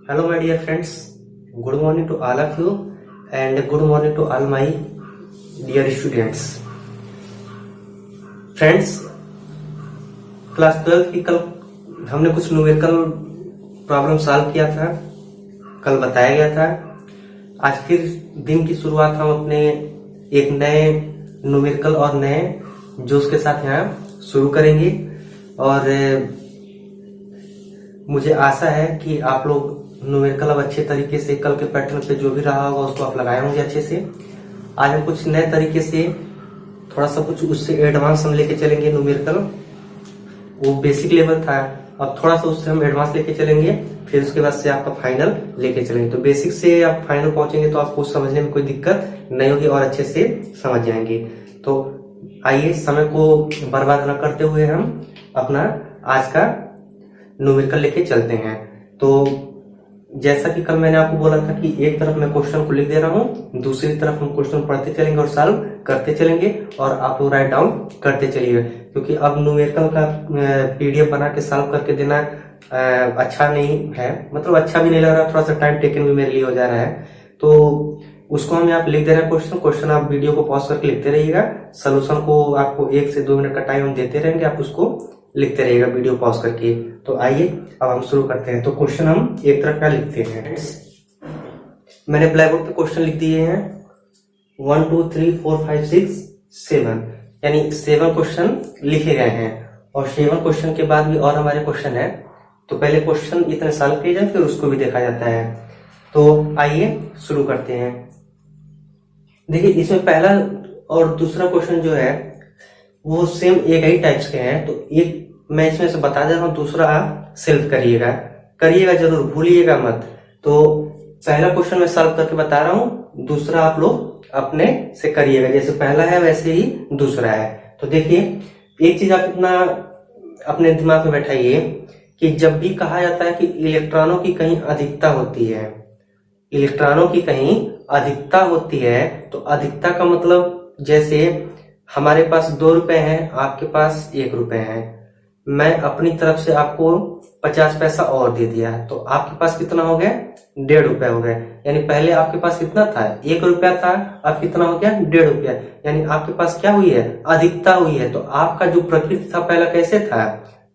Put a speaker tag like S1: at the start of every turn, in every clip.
S1: Hello, my dear friends. Good morning to all of you, and good morning to all my dear students. Friends, class 12 की कल हमने कुछ numerical problem solve किया था, कल बताया गया था। आज फिर दिन की शुरुआत हम अपने एक नए न्यूमेरिकल और नए जोश के साथ यहाँ शुरू करेंगे। और मुझे आशा है कि आप लोग न्यूमेरिकल अब अच्छे तरीके से कल के पैटर्न पे जो भी रहा होगा उसको आप लगाए होंगे अच्छे से। आज हम कुछ नए तरीके से थोड़ा सा कुछ उससे एडवांस हम लेके चलेंगे न्यूमेरिकल। वो बेसिक लेवल था, अब थोड़ा सा उससे हम एडवांस लेके चलेंगे, फिर उसके बाद से आपका फाइनल लेके चलेंगे। तो बेसिक से आप फाइनल पहुंचेंगे तो आपको समझने में कोई दिक्कत नहीं होगी और अच्छे से समझ जाएंगे। तो आइए समय को बर्बाद न करते हुए हम अपना आज का न्यूमेरिकल लेके चलते हैं। तो जैसा कि कल मैंने आपको बोला था कि एक तरफ मैं क्वेश्चन को लिख दे रहा हूँ, दूसरी तरफ हम क्वेश्चन पढ़ते चलेंगे और सॉल्व करते चलेंगे और आप लोग राइट डाउन करते चलिए। क्योंकि अब न्यूमेरिकल का पीडीएफ बना के सॉल्व करके देना अच्छा नहीं है, मतलब अच्छा भी नहीं लग रहा, थोड़ा सा टाइम टेकन भी मेरे लिए हो जा रहा है। तो उसको हम यहाँ पे लिख दे रहे हैं क्वेश्चन आप वीडियो को पॉज करके लिखते रहिएगा। सोल्यूशन को आपको 1 से 2 मिनट का टाइम हम देते रहेंगे, आप उसको लिखते रहिएगा वीडियो पॉज करके। तो आइए अब हम शुरू करते हैं। तो क्वेश्चन हम एक तरफ का लिखते हैं। मैंने ब्लैक बोर्ड पे क्वेश्चन लिख दिए हैं 1 2 3 4 5 6 7, यानी 7 क्वेश्चन लिखे गए हैं। और 7 क्वेश्चन के बाद भी और हमारे क्वेश्चन है, तो पहले क्वेश्चन इतने सॉल्व किए जाए फिर उसको भी देखा जाता है। तो आइए शुरू करते हैं। देखिए इसमें पहला और दूसरा क्वेश्चन जो है वो सेम एक ही टाइप्स के हैं। तो एक मैं इसमें से बता दे रहा हूँ, दूसरा आप सेल्फ करिएगा जरूर, भूलिएगा मत। तो पहला क्वेश्चन मैं सॉल्व करके बता रहा हूँ, दूसरा आप लोग अपने से करिएगा। जैसे पहला है वैसे ही दूसरा है। तो देखिए एक चीज आप इतना अपने दिमाग में बैठाइए कि जब भी कहा जाता है कि इलेक्ट्रॉनों की कहीं अधिकता होती है, इलेक्ट्रॉनों की कहीं अधिकता होती है, तो अधिकता का मतलब जैसे हमारे पास 2 रुपए हैं, आपके पास 1 रुपए है, मैं अपनी तरफ से आपको 50 पैसा और दे दिया, तो आपके पास कितना हो गया? 1.5 रुपया हो गया। यानी पहले आपके पास कितना था? 1 रुपया था, अब कितना हो गया? 1.5 रुपया। यानी आपके पास क्या हुई है? अधिकता हुई है। तो आपका जो प्रकृति था पहला कैसे था?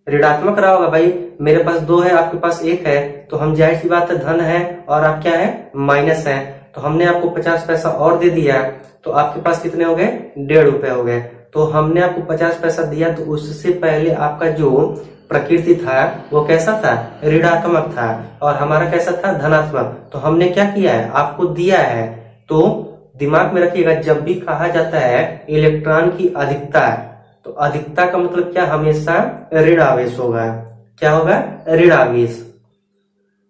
S1: ऋणात्मक रहा होगा। भाई मेरे पास 2 है, आपके पास 1 है, तो हम जाहिर सी बात है धन है और आप क्या है? माइनस है। तो हमने आपको 50 पैसा और दे दिया, तो आपके पास कितने हो गए? 1.5 रुपए हो गए। तो हमने आपको 50 पैसा दिया, तो उससे पहले आपका जो प्रकृति था वो कैसा था? ऋणात्मक था, और हमारा कैसा था? धनात्मक। तो हमने क्या किया है? आपको दिया है। तो दिमाग में रखिएगा, जब भी कहा जाता है इलेक्ट्रॉन की अधिकता, तो अधिकता का मतलब क्या? हमेशा ऋण आवेश होगा। क्या होगा? ऋण आवेश।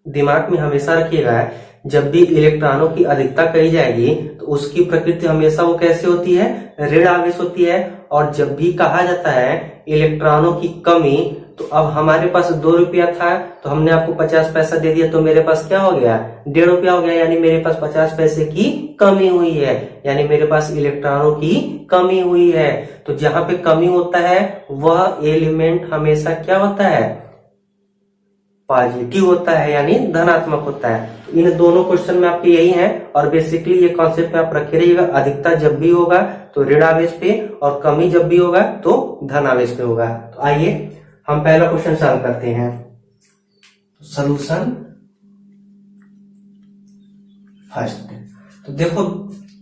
S1: दिमाग में हमेशा रखिएगा, जब भी इलेक्ट्रॉनों की अधिकता कही जाएगी तो उसकी प्रकृति हमेशा वो कैसे होती है? ऋण आवेश होती है। और जब भी कहा जाता है इलेक्ट्रॉनों की कमी, तो अब हमारे पास 2 रुपया था, तो हमने आपको 50 पैसा दे दिया, तो मेरे पास क्या हो गया? 1.5 रुपया हो गया। यानी मेरे पास 50 पैसे की कमी हुई है, यानी मेरे पास इलेक्ट्रॉनों की कमी हुई है। तो जहां पे कमी होता है वह एलिमेंट हमेशा क्या होता है? पॉजिटिव होता है, यानी धनात्मक होता है। तो इन दोनों क्वेश्चन में आपके यही है, और बेसिकली ये कॉन्सेप्ट आप रखे रहिएगा। अधिकता जब भी होगा तो ऋण आवेश पे, और कमी जब भी होगा तो धन आवेश पे होगा। तो आइए हम पहला क्वेश्चन सॉल्व करते हैं। Solution first. तो देखो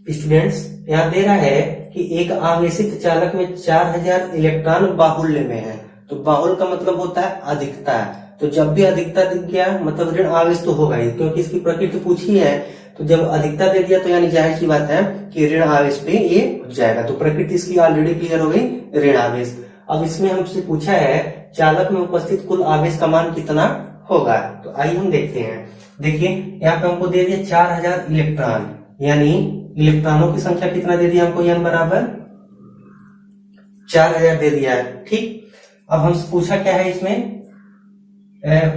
S1: स्टूडेंट्स, यहाँ दे रहा है कि एक आवेशित चालक में 4000 इलेक्ट्रॉन बाहुल्य में है। तो बाहुल्य का मतलब होता है अधिकता। तो जब भी अधिकता दिख गया मतलब ऋण आवेश तो होगा ही, क्योंकि इसकी प्रकृति पूछी है। तो जब अधिकता दे दिया तो यानी जाहिर सी बात है कि ऋण आवेश पे ये हो जाएगा। तो प्रकृति इसकी ऑलरेडी क्लियर हो गई, ऋण आवेश। अब इसमें हमसे पूछा है चालक में उपस्थित कुल आवेश का मान कितना होगा। तो आइए हम देखते हैं। देखिए यहाँ पे हमको दे दिया 4000 इलेक्ट्रॉन, यानी इलेक्ट्रॉनों की संख्या कितना दे दिया हमको? n बराबर 4000 दे दिया है। ठीक, अब हमसे पूछा क्या है इसमें?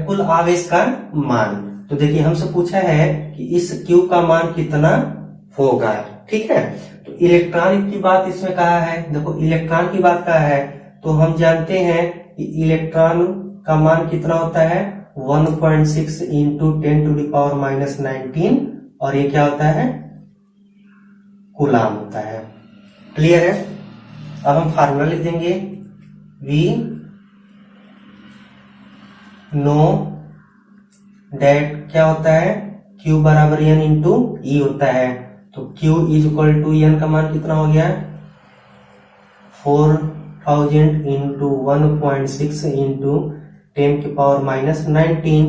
S1: कुल आवेश का मान। तो देखिए हमसे पूछा है कि इस Q का मान कितना होगा। ठीक है, तो इलेक्ट्रॉन की बात इसमें कहा है। देखो इलेक्ट्रॉन की बात कहा है, तो हम जानते हैं कि इलेक्ट्रॉन का मान कितना होता है? 1.6 इंटू 10⁻⁻19 और ये क्या होता है, कूलाम होता है। क्लियर है। अब हम फार्मूला लिख देंगे, वी नो डेट क्या होता है, Q बराबर N इंटू ई होता है। तो Q is equal to N का मान कितना हो गया, 4000 इंटू 1.6 इंटू 10⁻⁻19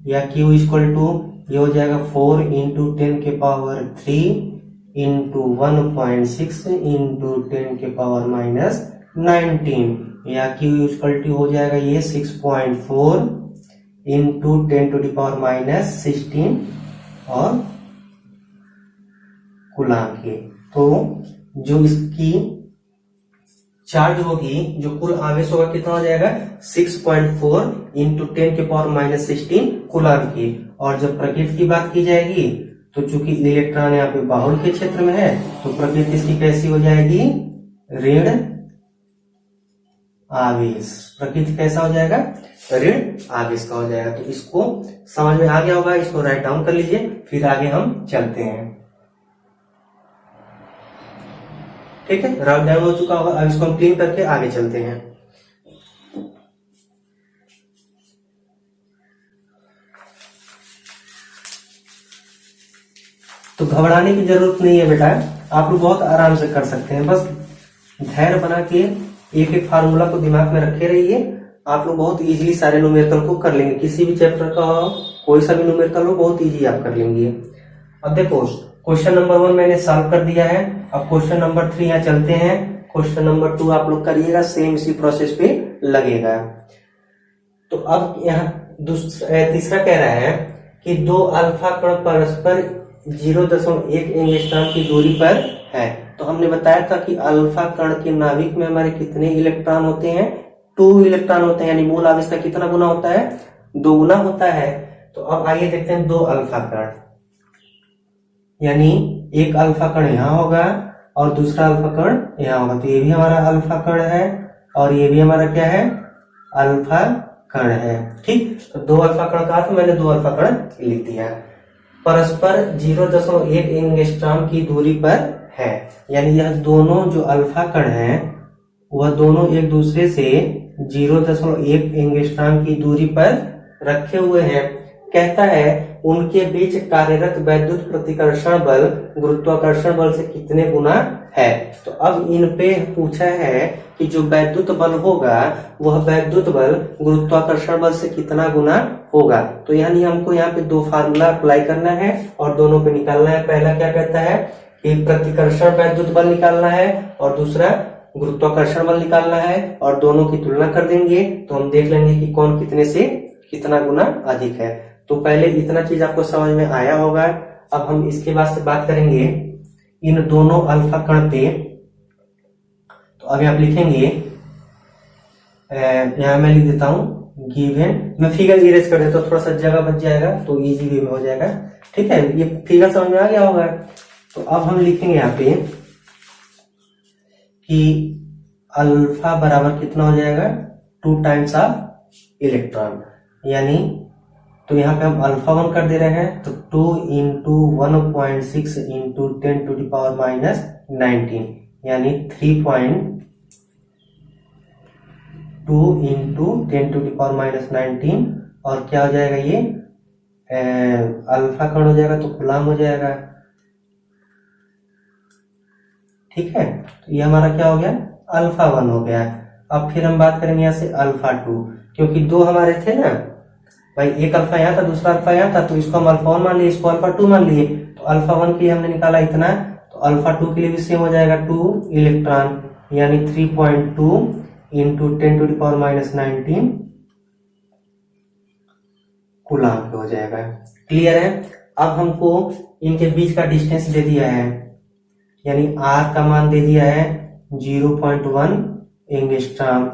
S1: या Q इज इक्वल टू ये हो जाएगा 4 इंटू 10⁻³ इंटू 1.6 इंटू 10⁻⁻19 या Q इज इक्वल टू हो जाएगा ये 6.4 इंटू 10⁻⁻16 और कूलाम के। तो जो इसकी चार्ज होगी, जो कुल आवेश होगा कितना हो जाएगा 6.4 इंटू 10⁻⁻16 कूलाम की। और जब प्रकृति की बात की जाएगी तो चूंकि इलेक्ट्रॉन यहाँ पे बाहुल के क्षेत्र में है तो प्रकृति इसकी कैसी हो जाएगी, ऋण आवेश। प्रकृति कैसा हो जाएगा, ऋण आवेश का हो जाएगा। तो इसको समझ में आ गया होगा, इसको राइट डाउन कर लीजिए, फिर आगे हम चलते हैं। ठीक है, राइट डाउन हो चुका होगा, अब इसको हम क्लीन करके आगे चलते हैं। तो घबराने की जरूरत नहीं है बेटा, आप लोग बहुत आराम से कर सकते हैं। बस धैर्य बना के एक एक फार्मूला को दिमाग में रखे रहिए, आप लोग बहुत इजीली सारे न्यूमेरिकल को कर लेंगे। किसी भी चैप्टर का कोई सा भी न्यूमेरिकल हो बहुत इजी आप कर लेंगे। अब देखो क्वेश्चन नंबर 1 मैंने सॉल्व कर दिया है। अब क्वेश्चन नंबर 3 यहाँ चलते हैं। क्वेश्चन नंबर 2 आप लोग करिएगा, सेम इसी प्रोसेस पे लगेगा। तो अब यहाँ तीसरा कह रहा है कि दो अल्फा कण परस्पर 0.1 एंगस्ट्रॉम की दूरी पर है। तो हमने बताया था कि अल्फा कण के नाभिक में हमारे कितने इलेक्ट्रॉन होते हैं, 2 इलेक्ट्रॉन होते हैं, यानी मूल आवेश का कितना गुना होता है, 2 गुना होता है। तो अब आइए देखते हैं 2 अल्फा कण, यानी एक अल्फा कण यहाँ होगा और दूसरा अल्फा कण यहाँ होगा। तो ये भी हमारा अल्फा कण है और ये भी हमारा क्या है, अल्फा कण है। ठीक, तो 2 अल्फा कण का अर्थ मैंने 2 अल्फा कण लिख दिया। परस्पर 0.1 एंगस्ट्रॉम की दूरी पर है, यानी यह दोनों जो अल्फा कण हैं वह दोनों एक दूसरे से 0.1 एंगस्ट्रॉम की दूरी पर रखे हुए हैं। कहता है उनके बीच कार्यरत वैद्युत प्रतिकर्षण बल गुरुत्वाकर्षण बल से कितने गुना है। तो अब इन पे पूछा है कि जो वैद्युत बल होगा वह वैद्युत बल गुरुत्वाकर्षण बल से कितना गुना होगा। तो यानी हमको यहाँ पे 2 फार्मूला अप्लाई करना है और दोनों पे निकालना है। पहला क्या कहता है कि प्रतिकर्षण वैद्युत बल निकालना है और दूसरा गुरुत्वाकर्षण बल निकालना है, और दोनों की तुलना कर देंगे तो हम देख लेंगे कि कौन कितने से कितना गुना अधिक है। तो पहले इतना चीज आपको समझ में आया होगा। अब हम इसके बाद से बात करेंगे इन दोनों अल्फा कण पे। तो अभी आप लिखेंगे, यहां मैं लिख देता हूं गिवन, मैं फिगर इरेज कर देता हूं, थोड़ा सा जगह बच जाएगा तो इजी वे में हो जाएगा। ठीक है, ये फिगर समझ में आ गया होगा। तो अब हम लिखेंगे यहाँ पे कि अल्फा बराबर कितना हो जाएगा, 2 टाइम्स ऑफ इलेक्ट्रॉन, यानी तो यहाँ पे हम अल्फा 1 कर दे रहे हैं। तो 2 इंटू 1.6 इंटू 10⁻⁻19 यानी 3.2 इंटू 10⁻⁻19 और क्या हो जाएगा, ये अल्फा कण हो जाएगा तो कूलाम हो जाएगा। ठीक है, तो ये हमारा क्या हो गया, अल्फा 1 हो गया। अब फिर हम बात करेंगे यहाँ से अल्फा 2, क्योंकि 2 हमारे थे ना भाई, एक अल्फा यहाँ था दूसरा अल्फा यहाँ था, तो इसको हम अल्फा 1 मान लिए, इसको अल्फा 2 मान लिए। तो अल्फा 1 के लिए हमने निकाला इतना, तो अल्फा 2 के लिए भी सेम हो जाएगा 2 इलेक्ट्रॉन, यानी 3.2 इंटू 10⁻⁻19 कूलाम हो जाएगा। क्लियर है। अब हमको इनके बीच का डिस्टेंस दे दिया है, यानी R का मान दे दिया है 0.1 एंगस्ट्रॉम।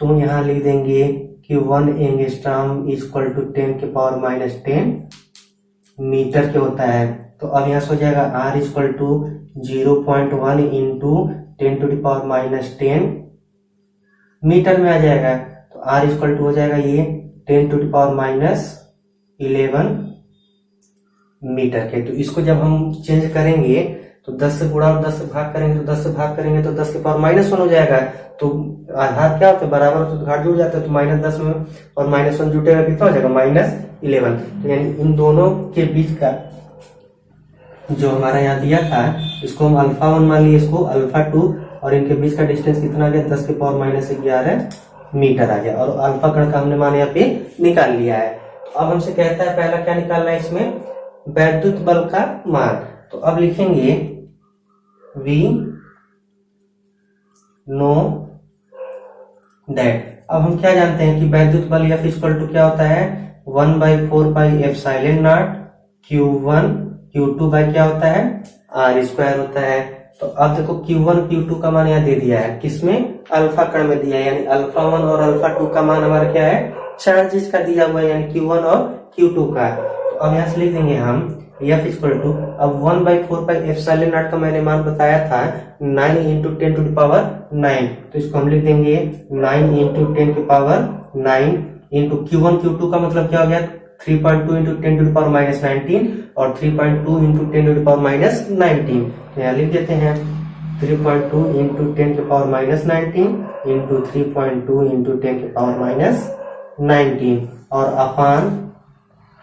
S1: तो यहाँ लिख देंगे कि 1 angstrom is equal to 10⁻⁻10 metre के होता है। तो अब यहाँ से हो जाएगा R is equal to 0.1 into 10⁻⁻10 metre में आ जाएगा। तो R इज इक्वल टू हो जाएगा ये 10⁻11 मीटर के। तो इसको जब हम चेंज करेंगे तो 10 से गुणा और 10 से भाग करेंगे, तो 10 से भाग करेंगे तो 10 के पावर -1 हो जाएगा। तो आधार क्या होता है, बराबर होता है तो घाट जुड़ जाता है, तो -10 में और -1 जुटेगा, कितना हो जाएगा, -11। तो यानी इन दोनों के बीच का जो हमारा यहाँ दिया था, इसको हम α1 मान लिए, इसको α2, और इनके बीच का डिस्टेंस कितना आ गया, 10 के पावर -11 मीटर आ गया। और अल्फा कण का हमने मान यहाँ पे निकाल लिया है। अब हमसे कहता है पहला क्या निकालना है, इसमें वैद्युत बल का मान। तो अब लिखेंगे V नो दैट। अब हम क्या जानते हैं कि वैद्युत बल F = क्या होता है, 1/4πε0 Q1 Q2 बाय क्या होता है, R² होता है। तो अब देखो Q1 Q2 का मान यहाँ दे दिया है, किसमें, अल्फा कण में दिया है, यानी α1 और α2 का मान हमारा क्या है, चार्जेस का दिया हुआ है, यानी Q1 और Q2 का। तो अब यहाँ से लिख देंगे हम F = अब 1/4πε0 का मैंने मान बताया था 9 × 10⁹। तो इसको हम लिख देंगे 9 × 10⁹ इंटू Q1 Q2 का मतलब क्या हो गया, 3.2 × 10⁻19 और 3.2 × 10⁻19। तो यहाँ लिख देते हैं 3.2 × 10⁻19 इंटू 3.2 × 10⁻19 और अपान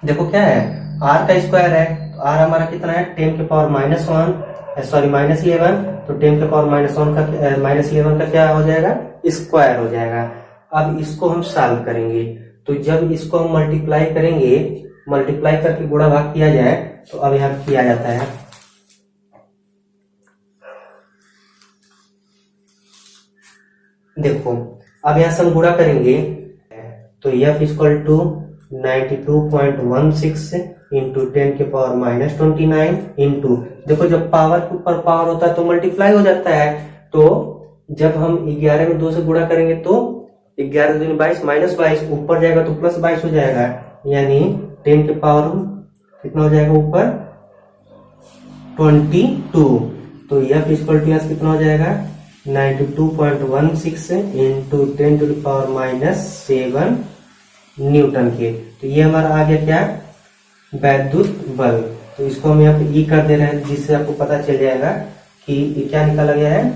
S1: देखो क्या है, r का स्क्वायर है, तो r हमारा कितना है, 10⁻⁻1 सॉरी -11। तो 10⁻⁻1 का -11 का क्या हो जाएगा, स्क्वायर हो जाएगा। अब इसको हम सॉल्व करेंगे, तो जब इसको हम मल्टीप्लाई करेंगे, मल्टीप्लाई करके गुणा भाग किया जाए, तो अब यहाँ किया जाता है। देखो अब यहाँ से हम गुणा करेंगे, तो F = 92.16 इंटू 10⁻29 इंटू, देखो जब पावर के ऊपर पावर होता है तो मल्टीप्लाई हो जाता है। तो जब हम 11 में 2 से गुणा करेंगे तो 11 दूनी 22 -22, ऊपर जाएगा तो +22 हो जाएगा, यानी 10 के पावर कितना हो जाएगा ऊपर 22। तो F = यहाँ कितना हो जाएगा 92.16 इंटू 10⁻⁻7 न्यूटन के। तो ये हमारा आ गया क्या, वैद्युत बल। तो इसको हम यहाँ पे E कर दे रहे हैं, जिससे आपको पता चल जाएगा कि ये क्या निकाला गया है,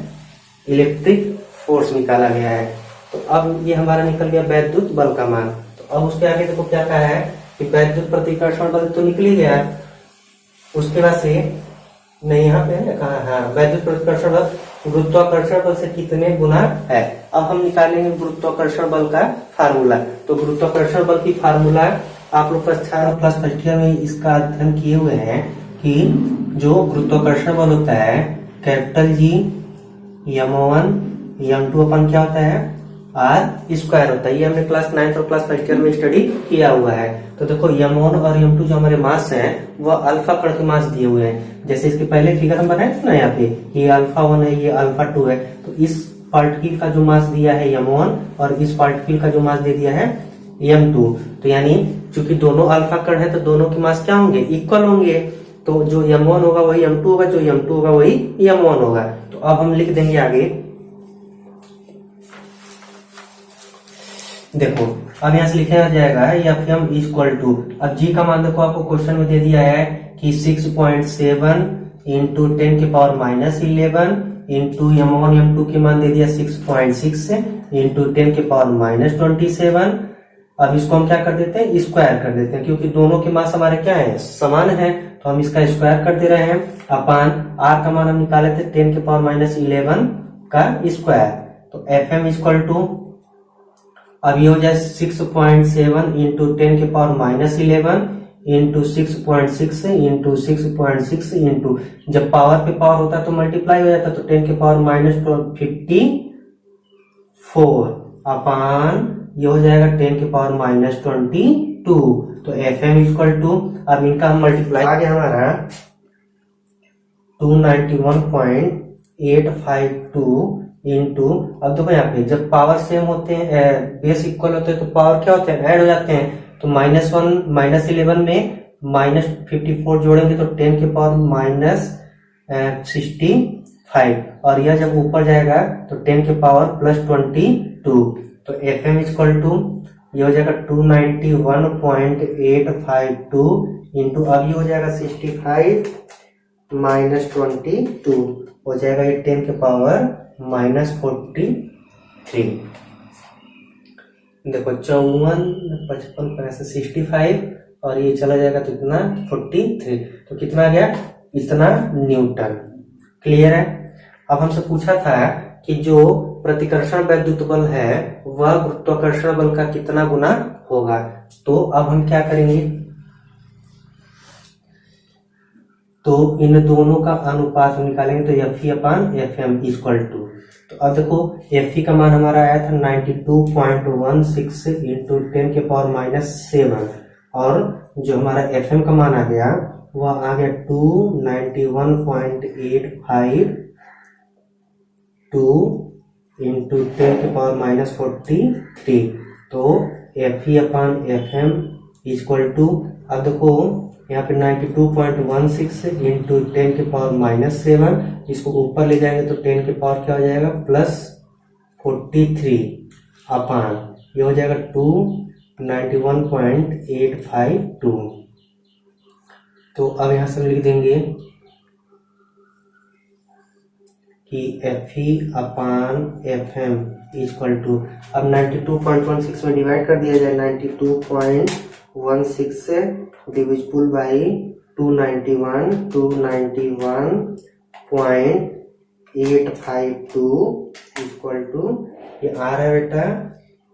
S1: इलेक्ट्रिक फोर्स निकाला गया है। तो अब ये हमारा निकल गया वैद्युत बल का मान। तो अब उसके आगे देखो क्या कहा है कि वैद्युत प्रतिकर्षण बल तो निकल ही गया, उसके बाद से नहीं यहाँ पे है कहा, हाँ वैद्युत प्रतिकर्षण बल गुरुत्वाकर्षण बल से कितने गुना है। अब हम निकालेंगे गुरुत्वाकर्षण बल का फार्मूला। तो गुरुत्वाकर्षण बल की फार्मूला आप लोग क्लास 1 में इसका अध्ययन किए हुए हैं कि जो गुरुत्वाकर्षण बल होता है कैपिटल G m1 m2 अपन क्या होता है r² होता है। ये हमने क्लास 9 और क्लास 1 में स्टडी किया हुआ है। तो देखो m1 और m2 जो हमारे मास हैं वह अल्फा कण के मास दिए हुए हैं। जैसे इसके पहले फिगर हम बनाए थे ना, यहाँ पे ये α1 है, ये α2 है। तो इस पार्टिकल का जो मास दिया है m1 और इस पार्टिकल का जो मास दे दिया है m2। तो यानी चूंकि दोनों अल्फा कण है तो दोनों के मास क्या होंगे, इक्वल होंगे। तो जो m1 होगा वही m2 होगा, जो m2 होगा वही m1 होगा। तो अब हम लिख देंगे आगे, देखो अब यहाँ से लिखा जाएगा Fm = अब G का मान देखो आपको क्वेश्चन में दे दिया है कि 6.7 इंटू 10⁻11 इंटू m1 m2 के मान दे दिया 6.6 इंटू 10⁻27। अब इसको हम क्या कर देते हैं, स्क्वायर कर देते हैं, क्योंकि दोनों के मास हमारे क्या है, समान है। तो हम इसका स्क्वायर कर दे रहे हैं। अपान r का मान हम निकाले थे 10⁻11 का स्क्वायर। तो Fm = अब ये हो जाए 6.7 इंटू 10⁻11 इंटू 6.6 इंटू 6.6 इंटू, जब पावर पे पावर होता है तो मल्टीप्लाई हो जाता है, तो 10⁻54 अपान ये हो जाएगा 10⁻22। तो Fm = अब इनका हम मल्टीप्लाई आ गया हमारा 291.852 इंटू, अब देखो यहाँ पे जब पावर सेम होते हैं, बेस इक्वल होते हैं तो पावर क्या होते हैं, ऐड हो जाते हैं। तो -1 -11 में -54 जोड़ेंगे तो 10⁻65 और यह जब ऊपर जाएगा तो 10⁻+22। तो Fm = ये हो जाएगा 291.852 इंटू, अब ये हो जाएगा 65 माइनस 22 हो जाएगा ये 10 के पावर माइनस 43। देखो 54, 55 पैसे 65 और ये चला जाएगा तो कितना 43, तो कितना आ गया इतना न्यूटन। क्लियर है। अब हमसे पूछा था कि जो प्रतिकर्षण वैद्युत बल है वह गुरुत्वाकर्षण बल का कितना गुना होगा। तो अब हम क्या करेंगे, तो इन दोनों का अनुपात निकालेंगे तो Fe/Fm इक्वल टू, तो अब देखो Fe का मान हमारा आया था 92.16 इंटू 10 के पावर माइनस 7 और जो हमारा Fm का मान आ गया वह आ गया 291.852 इंटू 10 के पावर माइनस 43, तो Fe/Fm इक्वल टू, अब देखो यहाँ पे 92.16 इंटू 10 के पावर माइनस 7, इसको ऊपर ले जाएंगे तो 10 के पावर क्या हो जाएगा प्लस 43 अपान ये हो जाएगा 291.852। तो अब यहाँ से हम लिख देंगे कि Fe/Fm इक्वल टू, अब 92.16 में डिवाइड कर दिया जाए, 92.16 डिविजिबल बाई 291.852 इक्वल टू, ये आ रहा है बेटा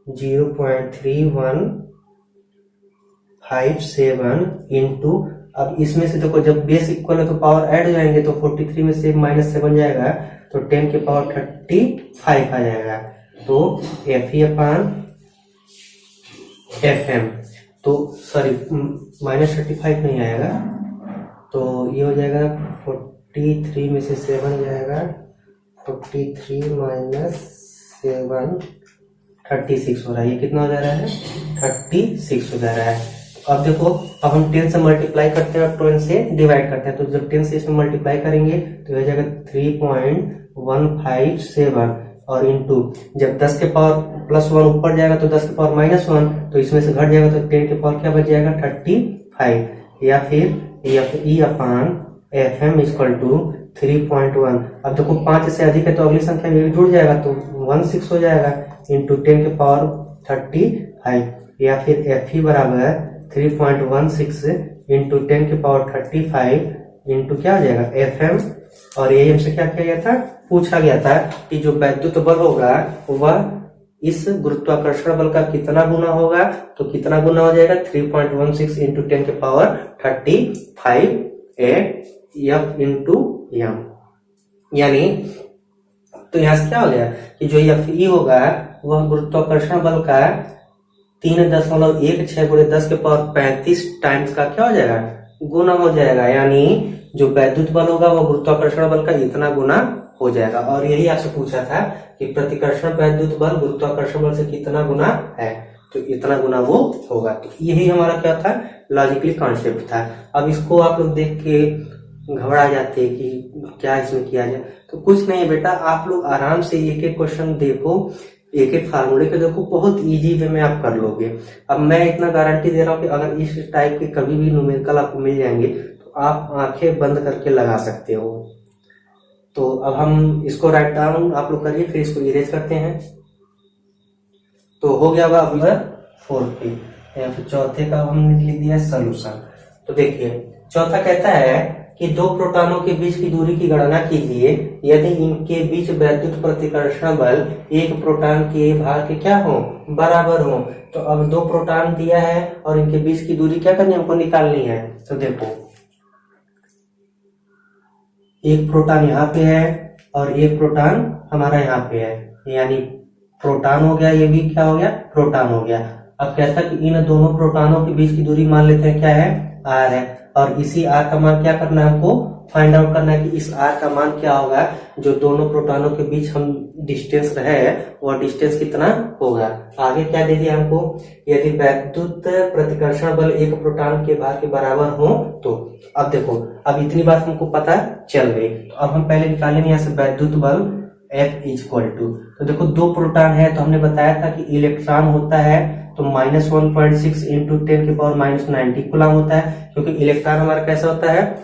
S1: 0.3157 इंटू, अब इसमें से देखो जब बेस इक्वल है तो पावर ऐड हो जाएंगे, तो 43 में से माइनस 7 जाएगा तो 10 के पावर 35 आ जाएगा, तो Fe/Fm, तो सॉरी माइनस 35 नहीं आएगा, तो ये हो जाएगा 43 में से 7 जाएगा, 43 माइनस 7 36 हो रहा है, ये कितना हो जा रहा है 36 हो जा रहा है। अब देखो अब हम 10 से मल्टीप्लाई करते हैं और 10 से डिवाइड करते हैं, तो जब 10 से इसमें मल्टीप्लाई करेंगे तो हो जाएगा 3.157 और इंटू जब 10 के पावर प्लस 1 ऊपर जाएगा तो 10 के पावर माइनस 1, तो इसमें से घट जाएगा तो 10 के पावर क्या बच जाएगा 35, या फिर Fe/Fm इक्वल टू 3.1। अब देखो 5 से अधिक है तो अगली संख्या में जुड़ जाएगा तो 16 हो जाएगा इंटू 10 के पावर 35, या फिर Fe बराबर 3.16 इंटू 10 के पावर 35 इंटू क्या हो जाएगा Fm, और यही हमसे क्या किया गया था, पूछा गया था कि जो वैद्युत बल होगा वह इस गुरुत्वाकर्षण बल का कितना गुना होगा, तो कितना गुना हो जाएगा 3.16 इंटू 10 के पावर 35 F इंटू M, यानी तो यहाँ से क्या हो गया कि जो Fe होगा वह गुरुत्वाकर्षण बल का 3.16 गुणे 10 के पावर 35 टाइम्स का क्या हो जाएगा गुना हो जाएगा, यानी जो वैद्युत बल होगा वह गुरुत्वाकर्षण बल का इतना गुना हो जाएगा। और यही आपसे पूछा था कि प्रतिकर्षण वैद्युत बल गुरुत्वाकर्षण बल से कितना गुना है, तो इतना गुना वो होगा। तो यही हमारा क्या था, लॉजिकली कॉन्सेप्ट था। अब इसको आप लोग देख के घबरा जाते कि क्या इसमें किया जाए, तो कुछ नहीं बेटा, आप लोग आराम से एक एक क्वेश्चन देखो, एक एक फार्मूले को देखो, बहुत इजी वे में आप कर लोगे। अब मैं इतना गारंटी दे रहा हूँ कि अगर इस टाइप के कभी भी न्यूमेरिकल आपको मिल जाएंगे तो आप आंखें बंद करके लगा सकते हो। तो अब हम इसको राइट डाउन आप लोग करिए, फिर इसको इरेज करते हैं। तो हो गया अब 4 पे, या फिर चौथे का हमने लिख दिया सोल्यूशन। तो देखिए चौथा कहता है कि दो प्रोटॉनों के बीच की दूरी की गणना कीजिए यदि इनके बीच वैद्युत प्रतिकर्षण बल एक प्रोटॉन के भार के क्या हो, बराबर हो। तो अब दो प्रोटॉन दिया है और इनके बीच की दूरी क्या करनी है, हमको निकालनी है। तो देखो एक प्रोटॉन यहाँ पे है और एक प्रोटॉन हमारा यहाँ पे है, यानी प्रोटॉन हो गया, ये भी क्या हो गया, प्रोटॉन हो गया। अब कहता है कि इन दोनों प्रोटॉनों के बीच की दूरी मान लेते हैं क्या है, r है, और इसी r का मान क्या करना है, हमको फाइंड आउट करना है कि इस r का मान क्या होगा जो दोनों प्रोटॉनों के बीच हम डिस्टेंस रहे वह डिस्टेंस कितना होगा। आगे क्या दे दिया हमको, यदि वैद्युत प्रतिकर्षण बल एक प्रोटॉन के भार के बराबर हो तो। अब देखो अब इतनी बात हमको पता चल गई, तो अब हम पहले निकालेंगे यहाँ से वैद्युत बल F इक्वल टू, तो देखो दो प्रोटॉन है तो हमने बताया था कि इलेक्ट्रॉन होता है तो -1.6 इंटू 10⁻90 कूलम होता है, क्योंकि इलेक्ट्रॉन हमारा कैसा होता है,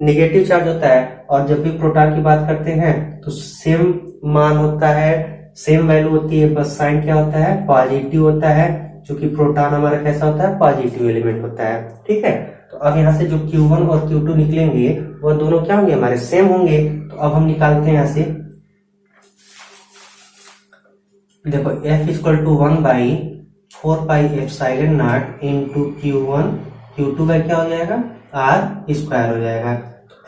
S1: नेगेटिव चार्ज होता है। और जब भी प्रोटॉन की बात करते हैं तो सेम मान होता है, सेम वैल्यू होती है, बस साइन क्या होता है, पॉजिटिव होता है, क्योंकि प्रोटॉन हमारा कैसा होता है, पॉजिटिव एलिमेंट होता है। ठीक है, तो अब यहाँ से जो Q1 और Q2 निकलेंगे वो दोनों क्या होंगे, हमारे सेम होंगे। तो अब हम निकालते हैं यहाँ से, देखो F equal to 1/4πε0 into Q1, Q2 का क्या हो जाएगा, R स्क्वायर हो जाएगा।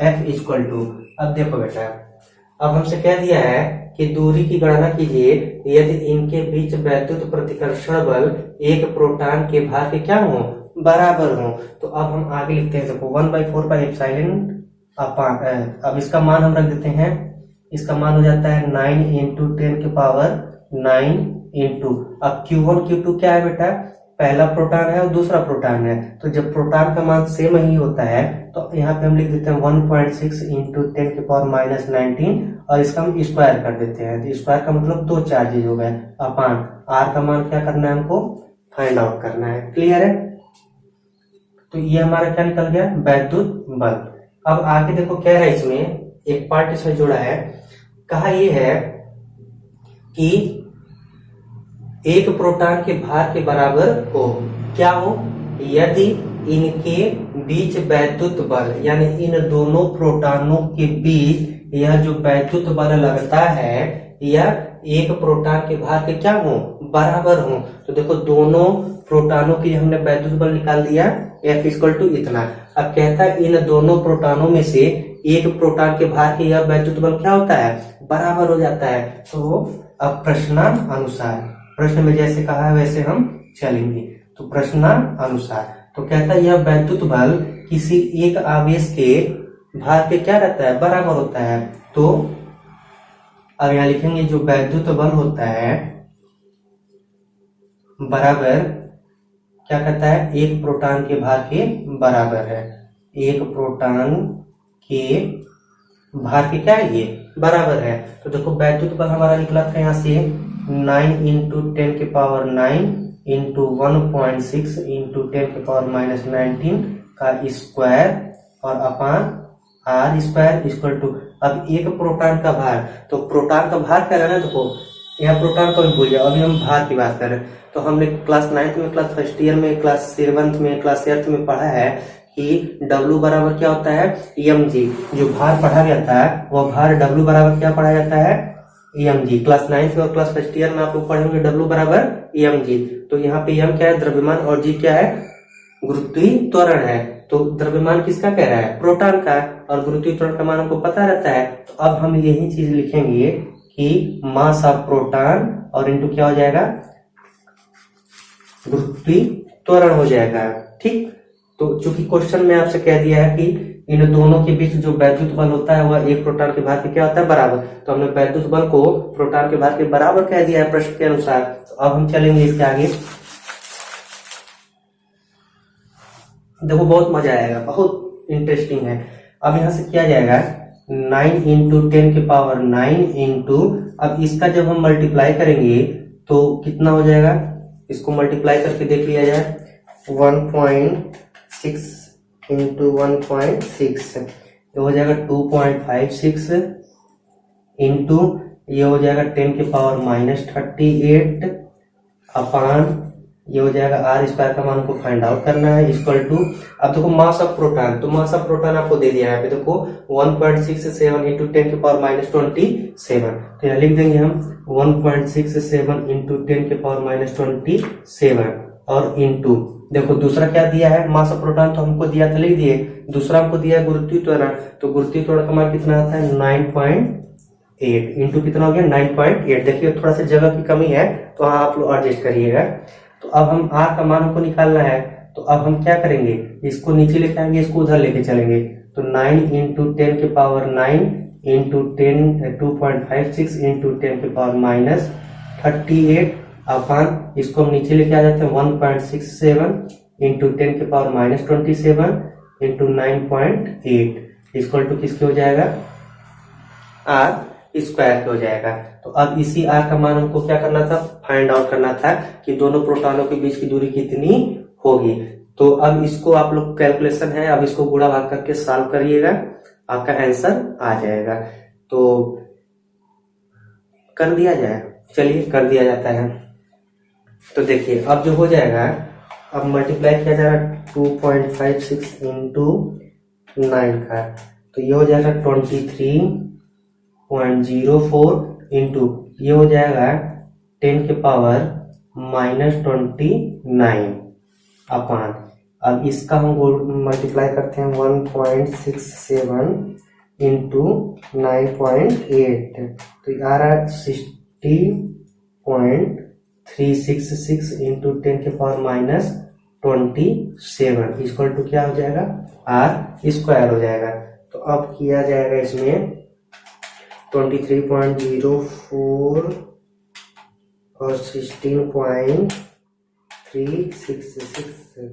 S1: F इक्वल टू, अब देखो बेटा, अब हमसे क्या दिया है कि दूरी की गणना कीजिए यदि इनके बीच वैद्युत प्रतिकर्षण बल एक प्रोटॉन के भार के क्या हो, बराबर हो। तो अब हम आगे लिखते हैं, देखो 1/4πε अब इसका मान हम रख देते हैं, इसका मान हो जाता है 9 इंटू 10⁹9 इंटू, अब Q1 Q2 क्या है बेटा, पहला प्रोटॉन है और दूसरा प्रोटॉन है, तो जब प्रोटॉन का मान सेम ही होता है तो यहाँ पे हम लिख देते हैं 1.6 इंटू 10⁻19 और इसका हम स्क्वायर कर देते हैं। तो स्क्वायर का मतलब दो चार्जेज हो गए अपान आर का मान क्या करना है, हमको फाइंड आउट करना है। क्लियर है, तो ये हमारा क्या निकल गया, वैद्युत बल। अब आगे देखो क्या है, इसमें एक पार्ट इसमें जोड़ा है, कहा ये है कि एक प्रोटॉन के भार के बराबर हो, क्या हो, यदि इनके बीच वैद्युत बल, यानी इन दोनों प्रोटॉनों के बीच यह जो वैद्युत बल लगता है यह एक प्रोटॉन के भार के क्या हो, बराबर हो। तो देखो दोनों प्रोटॉनों की हमने वैद्युत बल निकाल दिया, F इक्वल टू इतना। अब कहता है इन दोनों प्रोटॉनों में से एक प्रोटॉन के भार के यह वैद्युत बल क्या होता है, बराबर हो जाता है। तो अब प्रश्नानुसार, प्रश्न में जैसे कहा है वैसे हम चलेंगे। तो प्रश्नानुसार तो कहता है यह वैद्युत बल किसी एक आवेश के भार के क्या रहता है, बराबर होता है। तो अब यहाँ लिखेंगे जो वैद्युत बल होता है बराबर क्या कहता है, एक प्रोटॉन के भार के बराबर है, एक प्रोटॉन के भार के क्या है, ये बराबर है। तो देखो वैद्युत बल हमारा निकला था यहाँ से 9 इंटू 10⁹9 इंटू 1.6 इंटू 10⁻19 का स्क्वायर और upon R square equal to, अब एक प्रोटॉन का भार, तो प्रोटॉन का भार क्या है ना, देखो यहाँ प्रोटॉन को भी भूल जाओ, अभी हम भार की बात कर रहे हैं। तो हमने क्लास 9th में, क्लास फर्स्ट ईयर में, क्लास 7th में, क्लास 8th में पढ़ा है कि W बराबर क्या होता है, mg। जो भार पढ़ा गया था वह भार W बराबर क्या पढ़ा जाता है, mg। क्लास 9th में और क्लास फर्स्ट ईयर में आप लोग पढ़ेंगे W बराबर mg। तो यहाँ पे m क्या है, द्रव्यमान, और g क्या है, गुरुत्वीय त्वरण है। तो द्रव्यमान किसका कह रहा है, प्रोटॉन का, और गुरुत्वीय त्वरण का मान हमको पता रहता है। तो अब हम यही चीज लिखेंगे कि मास ऑफ प्रोटॉन और इंटू क्या हो जाएगा, गुरुत्वीय त्वरण हो जाएगा। ठीक, तो चूंकि क्वेश्चन में आपसे कह दिया है कि इन दोनों के बीच जो वैद्युत बल होता है वह एक प्रोटॉन के भार के क्या होता है, बराबर, तो हमने वैद्युत बल को प्रोटॉन के भार के बराबर कह दिया है प्रश्न के अनुसार। तो अब हम चलेंगे इसके आगे, देखो बहुत मजा आएगा, बहुत इंटरेस्टिंग है। अब यहाँ से किया जाएगा 9 इंटू 10⁹9 इंटू, अब इसका जब हम मल्टीप्लाई करेंगे तो कितना हो जाएगा, इसको मल्टीप्लाई करके देख लिया जाए, 1.6 इंटू 1.6 ये हो जाएगा 2.56 इंटू ये हो जाएगा 10⁻38 अपान ये हो जाएगा आर स्क्वायर का मान को फाइंड आउट करना है इक्वल टू, अब देखो मास ऑफ प्रोटॉन, तो मास ऑफ प्रोटॉन आपको दे दिया है, देखो 1.67 इंटू 10⁻27। तो यहाँ लिख देंगे हम 1.67 इंटू 10⁻27 और इंटू, देखो दूसरा क्या दिया है, मास ऑफ प्रोटॉन तो हमको दिया था, लिख दिए। दूसरा हमको दिया है गुरुत्वीय त्वरण, तो गुरुत्वीय त्वरण का मान कितना आता है 9.8 इंटू कितना हो गया 9.8। देखिए थोड़ा सा जगह की कमी है तो हाँ आप लोग एडजस्ट करिएगा। तो अब हम आर का मान हमको निकालना है, तो अब हम क्या करेंगे, इसको नीचे लेके आएंगे, इसको उधर लेके चलेंगे। तो 9 इंटू 10⁹9 इंटू 2.56 इंटू 10⁻38 अपान, इसको हम नीचे लेके आ जाते हैं 1.67 इंटू 10⁻27 इंटू 9.8 इक्वल टू किसके हो जाएगा, आर स्क्वायर के हो जाएगा। तो अब इसी r का मान हमको क्या करना था, फाइंड आउट करना था कि दोनों प्रोटॉनों के बीच की दूरी कितनी होगी। तो अब इसको आप लोग कैलकुलेशन है, अब इसको गुणा भाग करके सॉल्व करिएगा, आपका आंसर आ जाएगा। तो कर दिया जाए, चलिए कर दिया जाता है। तो देखिए अब जो हो जाएगा, अब मल्टीप्लाई किया जाएगा 2.56 इंटू 9 का, तो ये हो जाएगा 23.04 इंटू ये हो जाएगा 10 के पावर -29 अपान, अब इसका हम मल्टीप्लाई करते हैं 1.67 इंटू 9.8, तो आ रहा है 60.366 इंटू 10 के पावर -27 इक्वल टू क्या हो जाएगा, r स्क्वायर हो जाएगा। तो अब किया जाएगा इसमें 23.04 और 16.366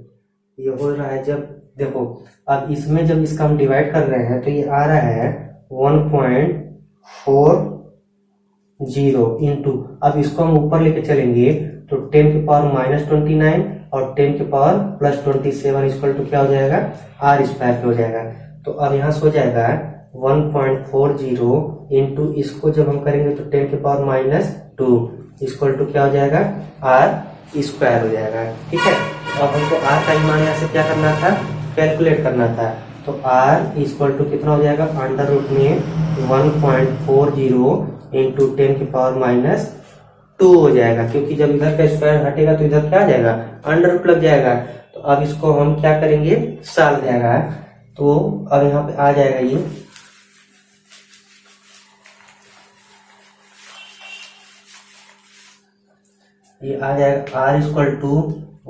S1: ये हो रहा है। जब देखो अब इसमें जब इसका हम डिवाइड कर रहे हैं तो ये आ रहा है 1.40 इंटू, अब इसको हम ऊपर लेके चलेंगे तो 10 के पावर -29 और 10 के पावर +27 इक्वल टू क्या हो जाएगा, r स्क्वायर हो जाएगा। तो अब यहाँ से हो जाएगा 1.40 इंटू इसको जब हम करेंगे तो 10 के पावर -2 इक्वल टू क्या हो जाएगा, r स्क्वायर हो जाएगा। ठीक है, अब हमको r का मान यहाँ से क्या करना था, कैलकुलेट करना था। तो r इक्वल टू कितना हो जाएगा, अंडर रूट में 1.40 इंटू 10 के पावर -2 हो जाएगा, क्योंकि जब इधर का स्क्वायर हटेगा तो इधर क्या आ जाएगा, अंडर रूट लग जाएगा। तो अब इसको हम क्या करेंगे, सॉल्व जाएगा। तो अब यहाँ पे आ जाएगा ये आ जाएगा r इक्वल टू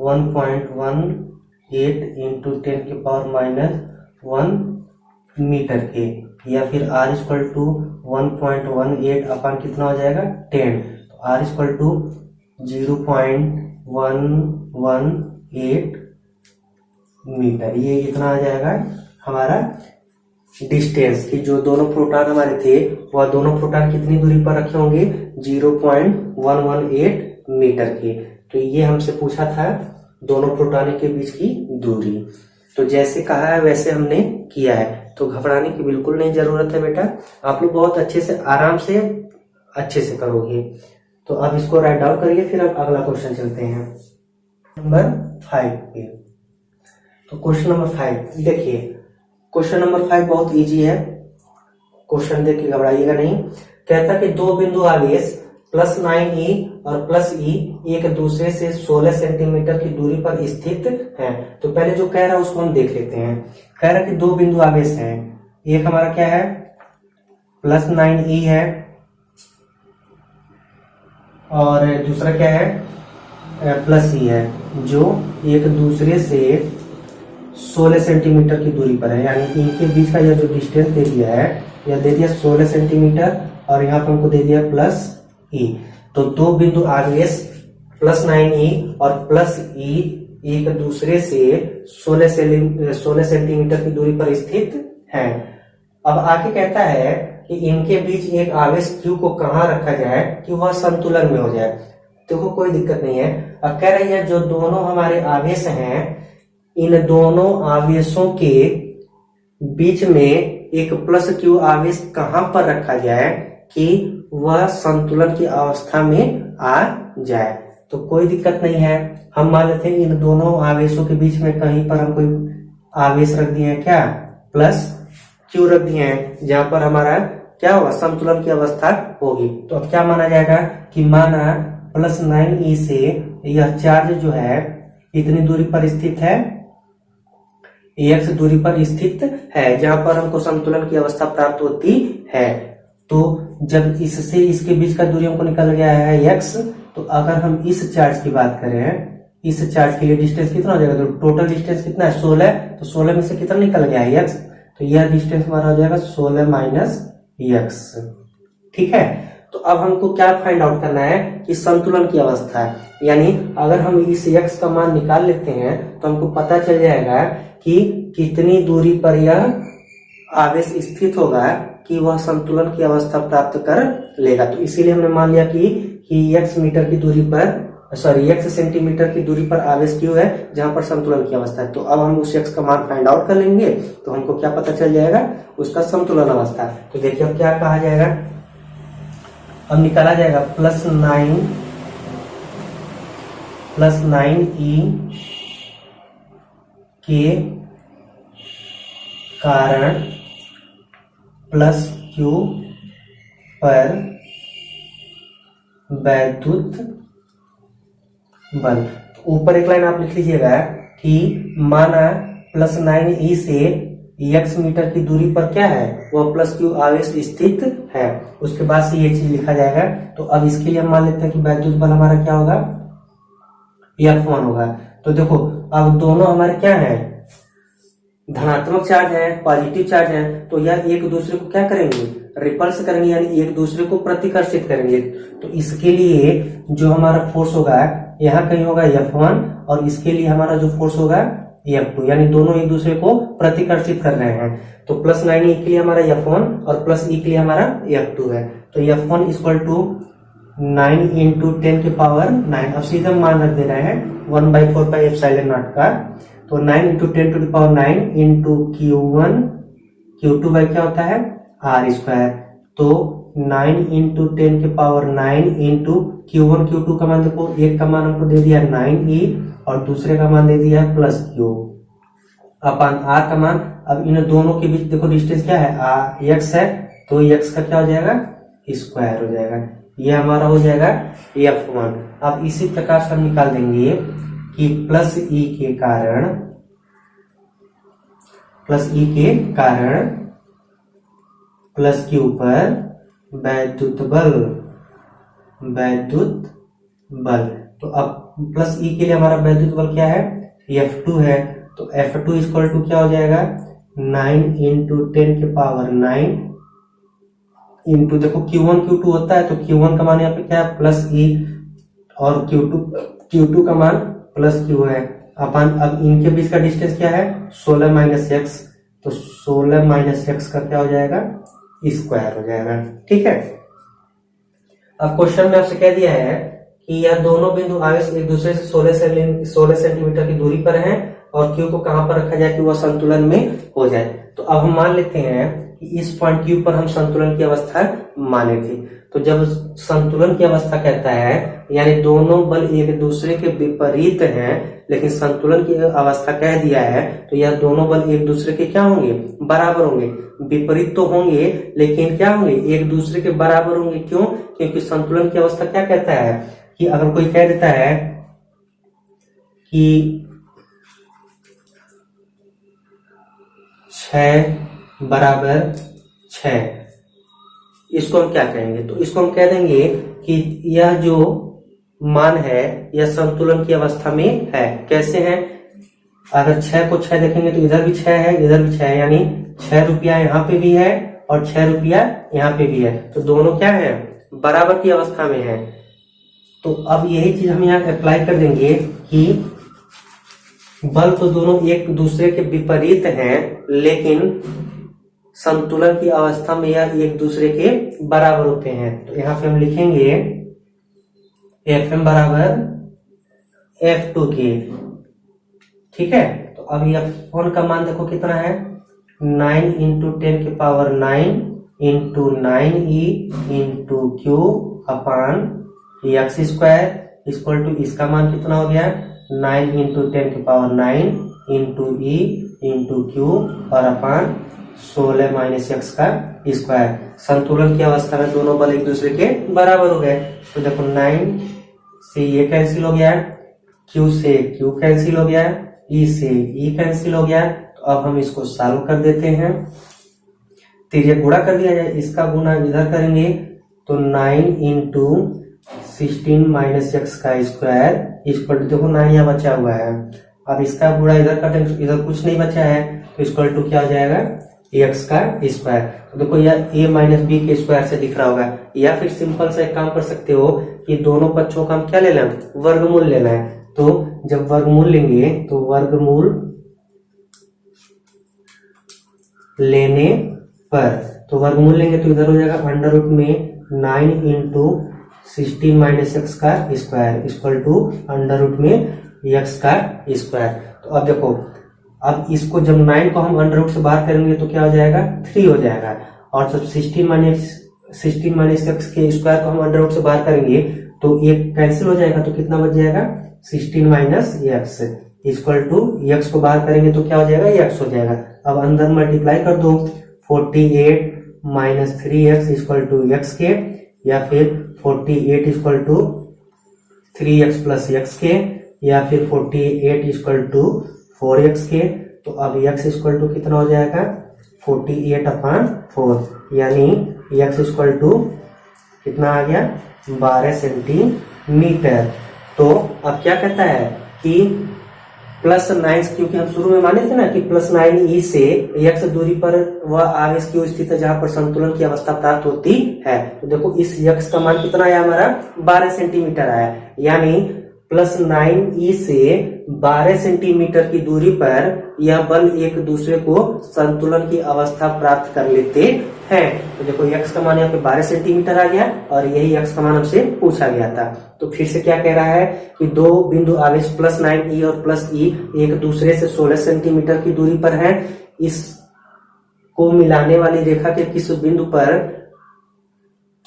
S1: 1.18 इंटू 10 के पावर -1 मीटर के, या फिर r इक्वल टू 1.18 अपान कितना हो जाएगा 10, तो r इक्वल टू 0.118 मीटर, ये इतना आ जाएगा हमारा डिस्टेंस कि जो दोनों प्रोटॉन हमारे थे वह दोनों प्रोटॉन कितनी दूरी पर रखे होंगे, 0.118 मीटर की। तो ये हमसे पूछा था दोनों प्रोटॉन के बीच की दूरी। तो जैसे कहा है वैसे हमने किया है, तो घबराने की बिल्कुल नहीं जरूरत है बेटा, आप लोग बहुत अच्छे से आराम से अच्छे से करोगे। तो अब इसको राइट डाउन करिए, फिर अब अगला क्वेश्चन चलते हैं नंबर 5 पे। तो क्वेश्चन नंबर 5 देखिए, क्वेश्चन नंबर 5 बहुत इजी है, क्वेश्चन देख के घबराइएगा नहीं। कहता कि दो बिंदु आवेश +9e और +e एक दूसरे से 16 सेंटीमीटर की दूरी पर स्थित हैं। तो पहले जो कह रहा है उसको हम देख लेते हैं। कह रहा है कि दो बिंदु आवेश हैं, एक हमारा क्या है +9e है और दूसरा क्या है +e है, जो एक दूसरे से 16 सेंटीमीटर की दूरी पर है। यानी इनके बीच का यह जो डिस्टेंस दे दिया है, यह दे दिया 16 सेंटीमीटर और यहाँ पर हमको दे दिया +e। तो दो बिंदु आवेश +9e और +e एक दूसरे से 16 सेंटीमीटर की दूरी पर स्थित हैं। अब आगे कहता है कि इनके बीच एक आवेश q को कहाँ रखा जाए कि वह संतुलन में हो जाए। देखो कोई दिक्कत नहीं है। अब कह रही है जो दोनों हमारे आवेश हैं, इन दोनों आवेशों के बीच में एक +q आवेश कहाँ पर रखा जाए कि वह संतुलन की अवस्था में आ जाए। तो कोई दिक्कत नहीं है, हम मान लेते हैं इन दोनों आवेशों के बीच में कहीं पर हम कोई आवेश रख दिए हैं, क्या +q रख दिए हैं, जहां पर हमारा क्या होगा, संतुलन की अवस्था होगी। तो अब क्या माना जाएगा कि माना +9e से यह चार्ज जो है इतनी दूरी पर स्थित है, x दूरी पर स्थित है, जहां पर हमको संतुलन की अवस्था प्राप्त होती है। तो जब इससे इसके बीच का दूरी हमको निकल गया है x, तो अगर हम इस चार्ज की बात करें, इस चार्ज के लिए डिस्टेंस कितना हो जाएगा, तो टोटल डिस्टेंस कितना है 16, तो 16 में से कितना निकल गया है x, तो यह डिस्टेंस हमारा हो जाएगा 16 - x। ठीक है, तो अब हमको क्या फाइंड आउट करना है कि संतुलन की अवस्था है। यानी अगर हम इस x का मान निकाल लेते हैं तो हमको पता चल जाएगा कि कितनी दूरी पर यह आवेश स्थित होगा कि वह संतुलन की अवस्था प्राप्त कर लेगा। तो इसीलिए हमने मान लिया कि x मीटर की दूरी पर x सेंटीमीटर की दूरी पर आवेश q है जहां पर संतुलन की अवस्था है। तो अब हम उस x का मान फाइंड आउट कर लेंगे तो हमको क्या पता चल जाएगा, उसका संतुलन अवस्था। तो देखिए अब क्या कहा जाएगा, अब निकाला जाएगा +9e के कारण +q पर वैद्युत बल। ऊपर एक लाइन आप लिख लीजिएगा कि माना +9e से x मीटर की दूरी पर क्या है, वह +q आवेश स्थित है। उसके बाद से ये चीज लिखा जाएगा। तो अब इसके लिए हम मान लेते हैं कि वैद्युत बल हमारा क्या होगा, F1 होगा। तो देखो अब दोनों हमारे क्या है, धनात्मक चार्ज है, पॉजिटिव चार्ज है। तो यह एक दूसरे को क्या करेंगे, रिपल्स करेंगे, यानी एक दूसरे को प्रतिकर्षित करेंगे। तो इसके लिए जो हमारा फोर्स होगा यहाँ कहीं होगा F1 और इसके लिए हमारा जो फोर्स होगा F2, यानी दोनों एक दूसरे को प्रतिकर्षित कर रहे हैं। तो +9e के लिए हमारा F1 और +e के लिए हमारा F2 है। तो F1 = 9 × 10 की पावर 9। अब सीधा मान रख दे रहे हैं 1/4πε0 का। तो 9 × 10⁹ × Q1 बाई क्या होता है R²। तो 9 × 10 की पावर 9 × Q1 Q2 का मान देखो, एक का मान हमको दे दिया 9e और दूसरे का मान दे दिया है +q अपन R का मान। अब इन दोनों के बीच देखो डिस्टेंस क्या है, x है, तो x का क्या हो जाएगा, स्क्वायर हो जाएगा। ये हमारा हो जाएगा F1। अब इसी प्रकार से हम निकाल देंगे कि +e के कारण +q पर वैद्युत बल। तो अब +e के लिए हमारा वैद्युत बल क्या है, F2 है। तो F2 = क्या हो जाएगा, 9 × 10 की पावर 9 इंटू देखो Q1 Q2 होता है। तो Q1 का मान यहाँ पे क्या है +e और Q2 का मान +q है। अपन अब इनके बीच का डिस्टेंस क्या है 16 - x। तो 16 - x का क्या हो जाएगा, स्क्वायर हो जाएगा। ठीक है। अब क्वेश्चन में आपसे कह दिया है कि यह दोनों बिंदु आवेश एक दूसरे से 16 सेंटीमीटर की दूरी पर हैं और Q को कहां पर रखा जाए कि वह संतुलन में हो जाए। तो अब हम मान लेते हैं कि इस पॉइंट Q पर हम संतुलन की अवस्था माने थे। तो जब संतुलन की अवस्था कहता है यानी दोनों बल एक दूसरे के विपरीत हैं, लेकिन संतुलन की अवस्था कह दिया है, तो यह दोनों बल एक दूसरे के क्या होंगे, बराबर होंगे। विपरीत तो होंगे लेकिन क्या होंगे, एक दूसरे के बराबर होंगे। क्यों, क्योंकि संतुलन की अवस्था क्या कहता है कि अगर कोई कह देता है कि 6 = 6, इसको हम क्या कहेंगे, तो इसको हम कह देंगे कि यह जो मान है यह संतुलन की अवस्था में है। कैसे है, अगर 6 को 6 देखेंगे तो इधर भी 6 है, इधर भी 6 है, यानी 6 रुपया यहाँ पे भी है और 6 रुपया यहाँ पे भी है। तो दोनों क्या है, बराबर की अवस्था में है। तो अब यही चीज हम यहाँ अप्लाई कर देंगे कि बल तो दोनों एक दूसरे के विपरीत हैं, लेकिन संतुलन की अवस्था में यह एक दूसरे के बराबर होते हैं। तो यहाँ पे हम लिखेंगे Fm = F2 के। ठीक है। तो अब F1 का मान देखो कितना है, 9 × 10 की पावर 9 × 9e × q अपान x² इसका मान कितना हो गया, 9 × 10 की पावर 9 × e × q और अपान 16 - x का स्क्वायर। संतुलन की अवस्था में दोनों बल एक दूसरे के बराबर हो गए। तो देखो 9 से ये कैंसिल हो गया, q से q कैंसिल हो गया, e से e कैंसिल हो गया। तो अब हम इसको सॉल्व कर देते हैं। तिर्यक गुणा कर दिया जाए, इसका गुणा इधर करेंगे तो 9 × 16 - x का स्क्वायर देखो 9 यहाँ बचा हुआ है। अब इसका गुणा इधर कर देंगे, इधर कुछ नहीं बचा है, तो क्या हो जाएगा, x का स्क्वायर। तो देखो यह a - b के स्क्वायर से दिख रहा होगा। या फिर सिंपल सा एक काम कर सकते हो कि दोनों पक्षों का हम क्या ले लें, वर्गमूल लेना है। तो जब वर्गमूल लेंगे तो वर्गमूल लेने पर तो वर्गमूल लेंगे तो इधर हो जाएगा अंडर रूट में 9 इंटू 16 माइनस एक्स का square equal to under root में एक्स का स्क्वायर। तो अब देखो, अब इसको जब 9 को हम अंडर रूट से बाहर करेंगे तो क्या हो जाएगा 3 हो जाएगा, और जब 16 माइनस एक्स के स्क्वायर को हम अंडर रूट से बाहर करेंगे तो एक कैंसिल हो जाएगा, तो कितना बच जाएगा 16 minus x equal to x को बाहर करेंगे तो क्या हो जाएगा एक्स हो जाएगा। अब अंदर मल्टीप्लाई कर दो, 48 minus 3x equal to x के, या फिर 48 equal to 3x plus x के, या फिर 48 इक्वल टू 4x के। तो अब x इक्वल टू कितना हो जाएगा 48/4, यानी x इक्वल टू कितना आ गया 12 सेंटीमीटर। तो अब क्या कहता है कि +9, क्योंकि हम शुरू में माने थे ना कि +9e से x दूरी पर वह आवेश की स्थिति है जहां पर संतुलन की अवस्था प्राप्त होती है। तो देखो इस x का मान कितना आया हमारा 12 सेंटीमीटर आया, यानी +9e से 12 सेंटीमीटर की दूरी पर यह बल एक दूसरे को संतुलन की अवस्था प्राप्त कर लेते हैं। तो देखो x का मान यहाँ पे 12 सेंटीमीटर आ गया, और यही x का मान हमसे पूछा गया था। तो फिर से क्या कह रहा है कि दो बिंदु आवेश +9e और +e एक दूसरे से 16 सेंटीमीटर की दूरी पर है। इस को मिलाने वाली रेखा के किस बिंदु पर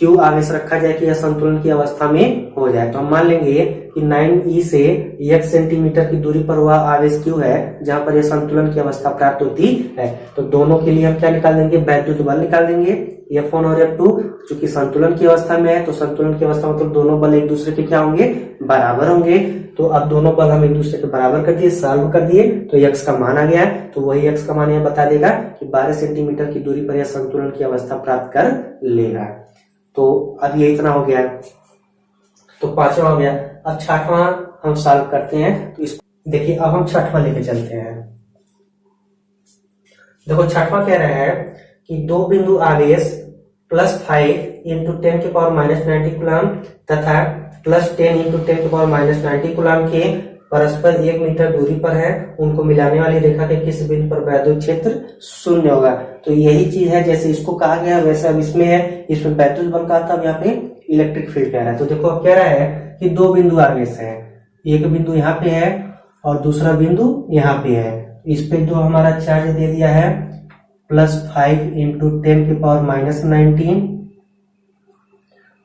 S1: Q आवेश रखा जाए कि यह संतुलन की अवस्था में हो जाए। तो हम मान लेंगे कि 9e से 1 सेंटीमीटर की दूरी पर वह आवेश Q है जहां पर यह संतुलन की अवस्था प्राप्त होती है। तो दोनों के लिए हम क्या निकाल देंगे, वैद्युत बल निकाल देंगे, F1 और F2। चूंकि संतुलन की अवस्था में है तो संतुलन की अवस्था मतलब दोनों बल एक दूसरे के क्या होंगे, बराबर होंगे। तो अब दोनों बल हम एक दूसरे के बराबर कर दिए, सॉल्व कर दिए, तो x का मान आ गया। तो वही x का मान यह बता देगा कि 12 सेंटीमीटर की दूरी पर यह संतुलन की अवस्था प्राप्त कर लेगा। तो अब ये इतना हो गया, तो 5वां हो गया। अब 6वां हम सॉल्व करते हैं। तो इसको देखिए, अब हम 6वां लेके चलते हैं। देखो 6वां कह रहा है कि दो बिंदु आवेश +5 इंटू 10⁻90 कूलम तथा +10 इंटू 10⁻90 कूलम के परस्पर 1 मीटर दूरी पर है, उनको मिलाने वाली रेखा के किस बिंदु पर वैद्युत क्षेत्र 0 होगा। तो यही चीज है जैसे इसको कहा गया वैसे अब इसमें है, इसमें वैद्युत बल कहा था, अब यहाँ पे इलेक्ट्रिक फील्ड कह रहा है। तो देखो अब कह रहा है कि दो बिंदु आवेश है, एक बिंदु यहाँ पे है और दूसरा बिंदु यहाँ पे है। इस पे जो हमारा चार्ज दे दिया है +5 इंटू 10⁻19,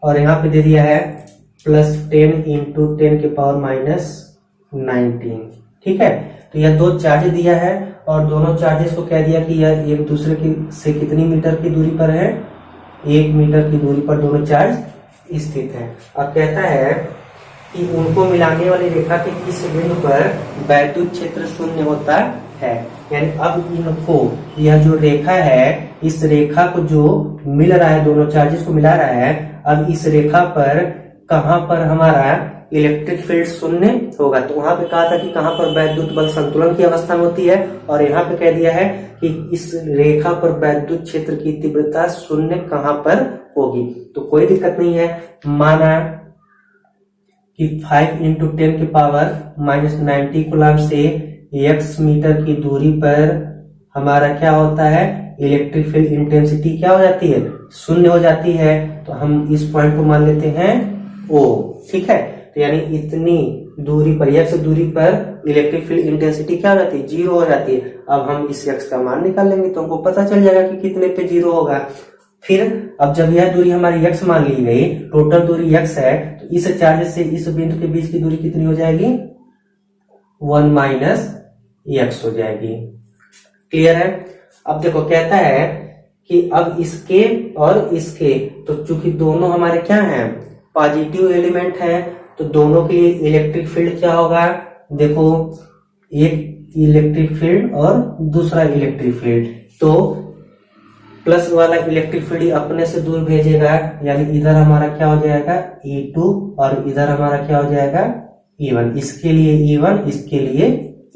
S1: और यहाँ पे दे दिया है +10 इंटू 10⁻19। ठीक है, तो यह दो चार्ज दिया है और दोनों चार्जेस को कह दिया कि यह एक दूसरे की से कितनी मीटर की दूरी पर है, 1 मीटर की दूरी पर दोनों चार्ज स्थित है। अब कहता है कि उनको मिलाने वाली रेखा के किस बिंदु पर वैद्युत क्षेत्र 0 होता है। यानी अब इनको, यह जो रेखा है, इस रेखा को जो मिल रहा है, दोनों चार्जेस को मिला रहा है, अब इस रेखा पर कहां पर हमारा इलेक्ट्रिक फील्ड 0 होगा। तो वहां पे कहा था कि कहां पर वैद्युत बल संतुलन की अवस्था में होती है, और यहाँ पे कह दिया है कि इस रेखा पर वैद्युत क्षेत्र की तीव्रता 0 कहां पर होगी। तो कोई दिक्कत नहीं है, माना कि 5 इंटू 10⁻90 कूलम से x मीटर की दूरी पर हमारा क्या होता है, इलेक्ट्रिक फील्ड इंटेंसिटी क्या हो जाती है, 0 हो जाती है। तो हम इस पॉइंट को मान लेते हैं O। ठीक है, तो यानी इतनी दूरी पर, x दूरी पर इलेक्ट्रिक फील्ड इंटेंसिटी क्या हो जाती है, 0 हो जाती है। अब हम इस x का मान निकाल लेंगे तो हमको पता चल जाएगा कि कितने पे 0 होगा। फिर अब जब यह दूरी हमारी x मान ली गई, टोटल दूरी x है, तो इस चार्ज से इस बिंदु के बीच की दूरी कितनी हो जाएगी, 1 माइनस x हो जाएगी। क्लियर है। अब देखो कहता है कि अब इसके और इसके, तो चूंकि दोनों हमारे क्या हैं, पॉजिटिव एलिमेंट है, तो दोनों के लिए इलेक्ट्रिक फील्ड क्या होगा, देखो एक इलेक्ट्रिक फील्ड और दूसरा इलेक्ट्रिक फील्ड, तो प्लस वाला इलेक्ट्रिक फील्ड अपने से दूर भेजेगा, यानी इधर हमारा क्या हो जाएगा E2 और इधर हमारा क्या हो जाएगा E1। इसके लिए E1, इसके लिए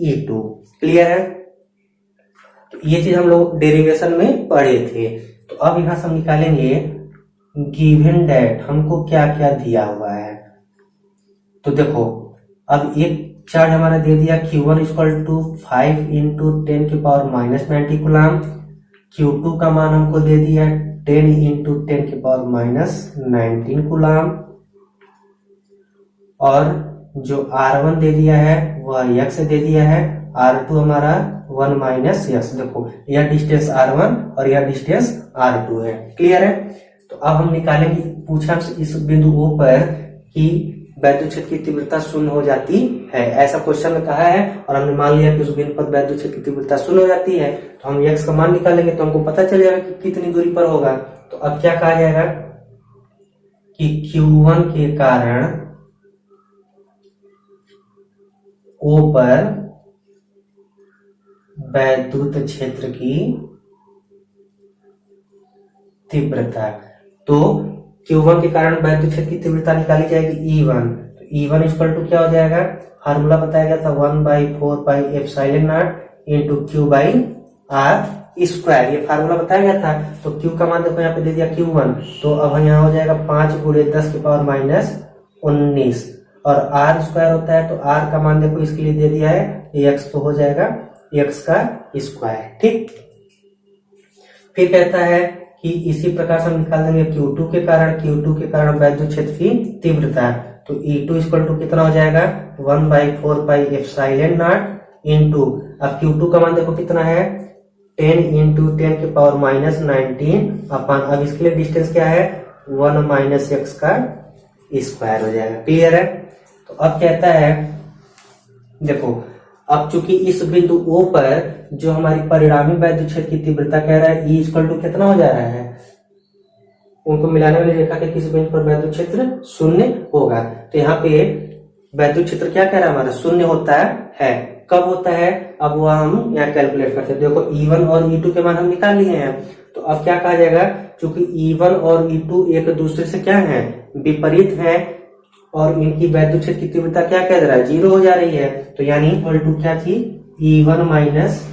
S1: E2। क्लियर है। तो ये चीज हम लोग डेरिवेशन में पढ़े थे। तो अब यहां से हम निकालेंगे गिवन दैट हमको क्या क्या दिया हुआ है। तो देखो अब एक चार्ज हमारा दे दिया Q1 = 5 इंटू 10⁻90 कूलम, Q2 का मान हमको दे दिया 10 इंटू 10⁻⁻19 कूलाम, और जो R1 दे दिया है वह x दे दिया है, R2 हमारा 1 माइनस x। देखो यह डिस्टेंस R1 और यह डिस्टेंस R2 है। क्लियर है? तो अब हम निकालेंगे, पूछा हमसे इस बिंदु O पर कि वैद्युत क्षेत्र की तीव्रता शून्य हो जाती है, ऐसा क्वेश्चन में कहा है, और हमने मान लिया कि उस बिंदु पर वैद्युत क्षेत्र की तीव्रता शून्य हो जाती है। तो हम x का मान निकालेंगे तो हमको पता चल जाएगा कि कितनी दूरी पर होगा। तो अब क्या कहा जाएगा कि Q1 के कारण O पर वैद्युत क्षेत्र की तीव्रता, तो Q1 के कारण वैद्युत क्षेत्र की तीव्रता निकाली जाएगी E1। तो E1 इक्वल टू क्या हो जाएगा, फार्मूला बताया गया था 1/4πε0 इंटू Q/R स्क्वायर, ये फार्मूला बताया गया था। तो Q का मान देखो यहाँ पे दे दिया Q1, तो अब यहाँ हो जाएगा 5 × 10⁻⁻19, और R स्क्वायर होता है तो R का मान देखो इसके लिए दे दिया है x, तो हो जाएगा x का स्क्वायर। ठीक, फिर कहता है कि इसी प्रकार से हम निकाल देंगे Q2 के कारण वैद्युत क्षेत्र की तीव्रता। तो E2 इक्वल टू कितना हो जाएगा 1/4πε0 इंटू, अब Q2 का मान देखो कितना है 10 इंटू 10⁻⁻19 अपन, अब इसके लिए डिस्टेंस क्या है 1 माइनस x का स्क्वायर हो जाएगा। क्लियर है? तो अब कहता है देखो, अब चूंकि इस बिंदु O पर जो हमारी परिणामी वैद्युत क्षेत्र की तीव्रता कह रहा है E इक्वल टू कितना हो जा रहा है, उनको मिलाने वाली रेखा के किसी बिंदु पर वैद्युत क्षेत्र शून्य होगा। तो यहाँ पे वैद्युत क्षेत्र क्या कह रहा है हमारा, शून्य होता है। कब होता है, अब वह हम यहाँ कैलकुलेट करते हैं। देखो E1 और E2 के मान हम निकाल लिए हैं। तो अब क्या कहा जाएगा, चूंकि E1 और E2 एक दूसरे से क्या है, विपरीत है, और इनकी वैद्युत क्षेत्र की तीव्रता क्या कह रहा है, 0 हो जा रही है। तो यानी इक्वल टू क्या थी, E1 माइनस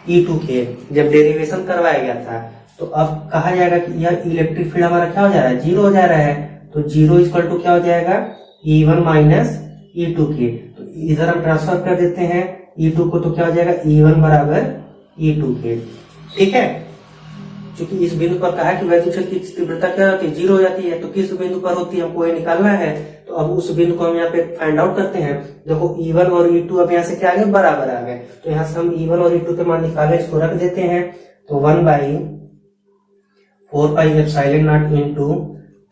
S1: E2 के जब डेरिवेशन करवाया गया था। तो अब कहा जाएगा कि यह इलेक्ट्रिक फील्ड हमारा क्या हो जा रहा है, 0 हो जा रहा है। तो 0 इक्वल टू क्या हो जाएगा, E1 माइनस E2 के। तो इधर हम ट्रांसफर कर देते हैं E2 को, तो क्या हो जाएगा E1 बराबर E2 के। ठीक है, क्योंकि इस बिंदु पर कहा कि वैद्युत क्षेत्र की तीव्रता क्या होती है, 0 हो जाती है। तो किस बिंदु पर होती है हमको ये निकालना है। तो अब उस बिंदु को हम यहाँ पे फाइंड आउट करते हैं। देखो E1 और E2 अब यहाँ से क्या आ गए, बराबर आ गए। तो यहाँ से हम E1 और E2 के मान निकाले, इसको रख देते हैं। तो 1/4πε0 इंटू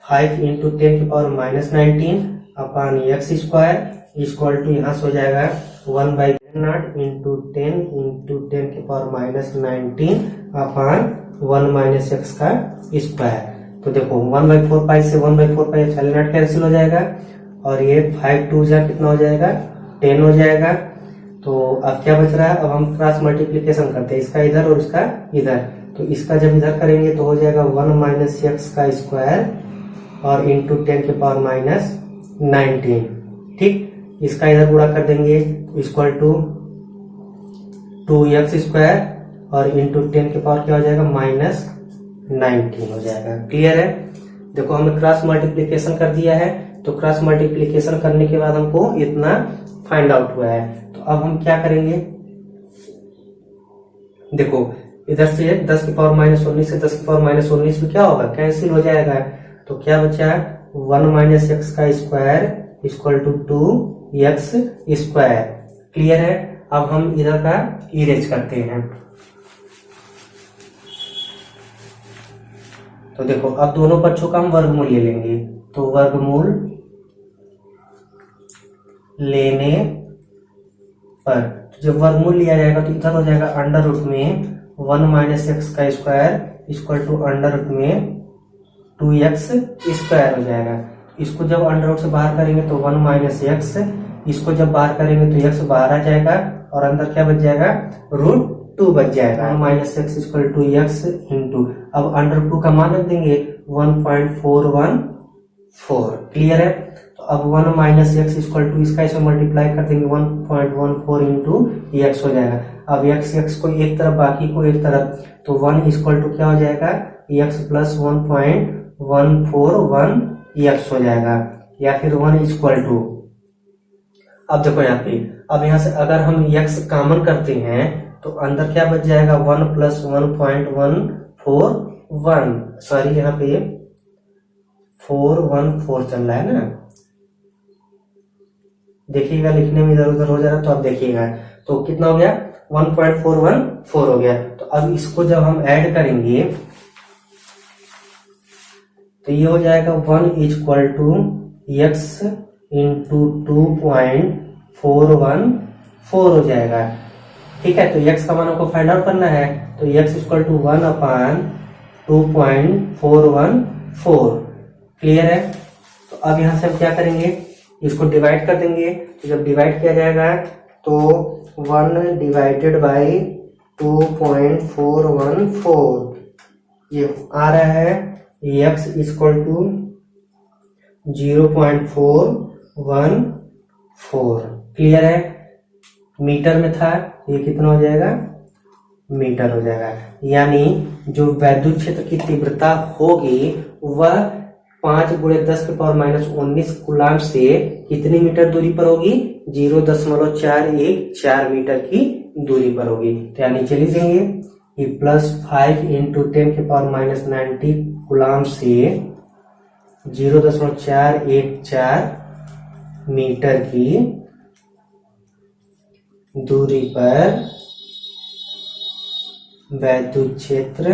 S1: 5 इंटू 10⁻⁻19 अपन x स्क्वायर इक्वल टू यहाँ से हो जाएगा 1/0 इंटू 10 इंटू 10⁻⁻19 अपन 1 माइनस x का स्क्वायर। तो देखो 1/4π से 1/4πε0 कैंसिल हो जाएगा, और ये 5 2 जा कितना हो जाएगा, 10 हो जाएगा। तो अब क्या बच रहा है, अब हम क्रॉस मल्टीप्लीकेशन करते हैं, इसका इधर और इसका इधर। तो इसका जब इधर करेंगे तो हो जाएगा 1 माइनस x का स्क्वायर और इंटू 10⁻⁻19। ठीक, इसका इधर गुणा कर देंगे इक्वल टू 2x स्क्वायर और इंटू 10 के पावर क्या हो जाएगा, -19 हो जाएगा। क्लियर है? देखो हमने क्रॉस मल्टीप्लीकेशन कर दिया है। तो क्रॉस मल्टीप्लीकेशन करने के बाद हमको इतना फाइंड आउट हुआ है। तो अब हम क्या करेंगे, देखो इधर से 10⁻⁻19 से 10⁻⁻19 में क्या होगा, कैंसिल हो जाएगा। तो क्या बचा, 1 माइनस x का square equal to 2x square. Clear है? अब हम इधर का इरेज करते हैं। तो देखो अब दोनों पक्षों का हम वर्गमूल ले लेंगे। तो वर्गमूल लेने पर जब वर्गमूल लिया जाएगा तो इधर हो जाएगा अंडर रूट में 1 माइनस x का square equal to under root में 2x स्क्वायर हो जाएगा। इसको जब अंडर रूट से बाहर करेंगे तो 1 माइनस x, इसको जब बाहर करेंगे तो x बाहर आ जाएगा और अंदर क्या बच जाएगा, √2 बच जाएगा। 1 minus x equal to x into, अब अंडर रूट 2 का मान रख देंगे 1.414। क्लियर है? तो अब 1 माइनस x इक्वल टू इसका इसमें मल्टीप्लाई कर देंगे 1.14 इंटू x हो जाएगा। अब x को एक तरफ बाकी को एक तरफ, तो 1 इक्वल टू क्या हो जाएगा, x प्लस 1.141x हो जाएगा, या फिर 1 इक्वल टू, अब देखो यहाँ पे, अब यहाँ से अगर हम x कॉमन करते हैं तो अंदर क्या बच जाएगा, 1 प्लस 1.141 यहाँ पे 414 चल रहा है ना, देखिएगा लिखने में इधर उधर हो जा रहा है तो आप देखिएगा। तो कितना हो गया 1.414 हो गया। तो अब इसको जब हम ऐड करेंगे तो ये हो जाएगा 1 = x इंटू 2.414 हो जाएगा। ठीक है, तो x का मान आपको फाइंड आउट करना है, तो x = 1/2.414। क्लियर है। तो अब यहां से हम क्या करेंगे, इसको डिवाइड कर देंगे। तो जब डिवाइड किया जाएगा तो 1 डिवाइडेड बाई 2.414 ये आ रहा है x = 0.414। क्लियर है। मीटर में था, ये कितना हो जाएगा, मीटर हो जाएगा। यानी जो वैद्युत क्षेत्र की तीव्रता होगी वह 5 × 10⁻⁻19 कूलाम से कितनी मीटर दूरी पर होगी, 0.414 मीटर की दूरी पर होगी। तो यानी नीचे लिख देंगे कि +5 × 10⁻90 कूलाम से 0.414 मीटर की दूरी पर वैद्युत क्षेत्र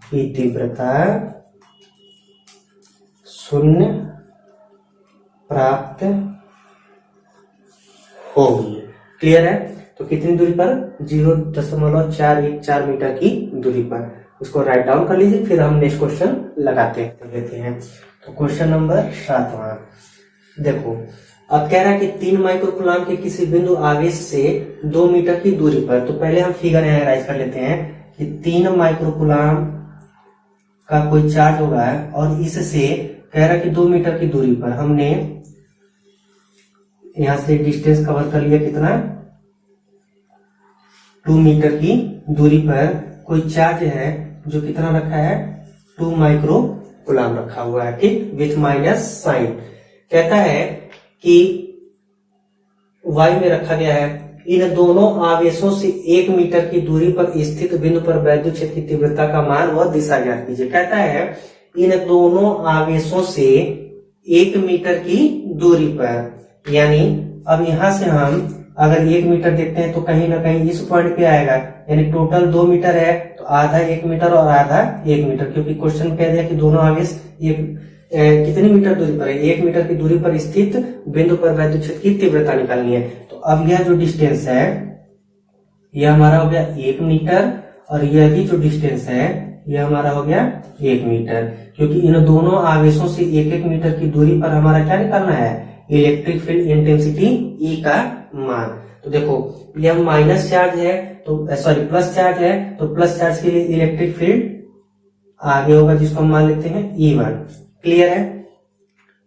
S1: की तीव्रता 0 प्राप्त होगी। क्लियर है। तो कितनी दूरी पर, 0.414 मीटर की दूरी पर। इसको राइट डाउन कर लीजिए, फिर हम नेक्स्ट क्वेश्चन लगाते हैं। तो क्वेश्चन नंबर 7वां देखो, अब कह रहा है कि 3 माइक्रोकूलाम के किसी बिंदु आवेश से 2 मीटर की दूरी पर। तो पहले हम फिगर एनालाइज कर लेते हैं कि 3 माइक्रोकूलाम का कोई चार्ज होगा और इससे कह रहा है कि 2 मीटर की दूरी पर। हमने यहां से डिस्टेंस कवर कर लिया, कितना, 2 मीटर की दूरी पर कोई चार्ज है जो कितना रखा है, 2 माइक्रोकूलाम रखा हुआ है। ठीक, विथ माइनस साइन। कहता है कि y में रखा गया है, इन दोनों आवेशों से 1 मीटर की दूरी पर स्थित बिंदु पर वैद्युत क्षेत्र की तीव्रता का मान व दिशा ज्ञात कीजिए। कहता है इन दोनों आवेशों से 1 मीटर की दूरी पर, यानी अब यहां से हम अगर 1 मीटर देखते हैं तो कहीं ना कहीं इस पॉइंट पे आएगा, यानी टोटल 2 मीटर है तो आधा 1 मीटर और आधा 1 मीटर, क्योंकि क्वेश्चन कह दिया कि दोनों आवेश कितनी मीटर दूरी पर है, 1 मीटर की दूरी पर स्थित बिंदु पर वैद्युत क्षेत्र की तीव्रता निकालनी है। तो अब यह जो डिस्टेंस है यह हमारा हो गया 1 मीटर और यह भी जो डिस्टेंस है यह हमारा हो गया 1 मीटर, क्योंकि इन दोनों आवेशों से 1-1 मीटर की दूरी पर हमारा क्या निकालना है, इलेक्ट्रिक फील्ड इंटेंसिटी E का मान। तो देखो यह माइनस चार्ज है तो सॉरी प्लस चार्ज है, तो प्लस चार्ज के लिए इलेक्ट्रिक फील्ड आगे होगा जिसको हम मान लेते हैं E1। क्लियर है।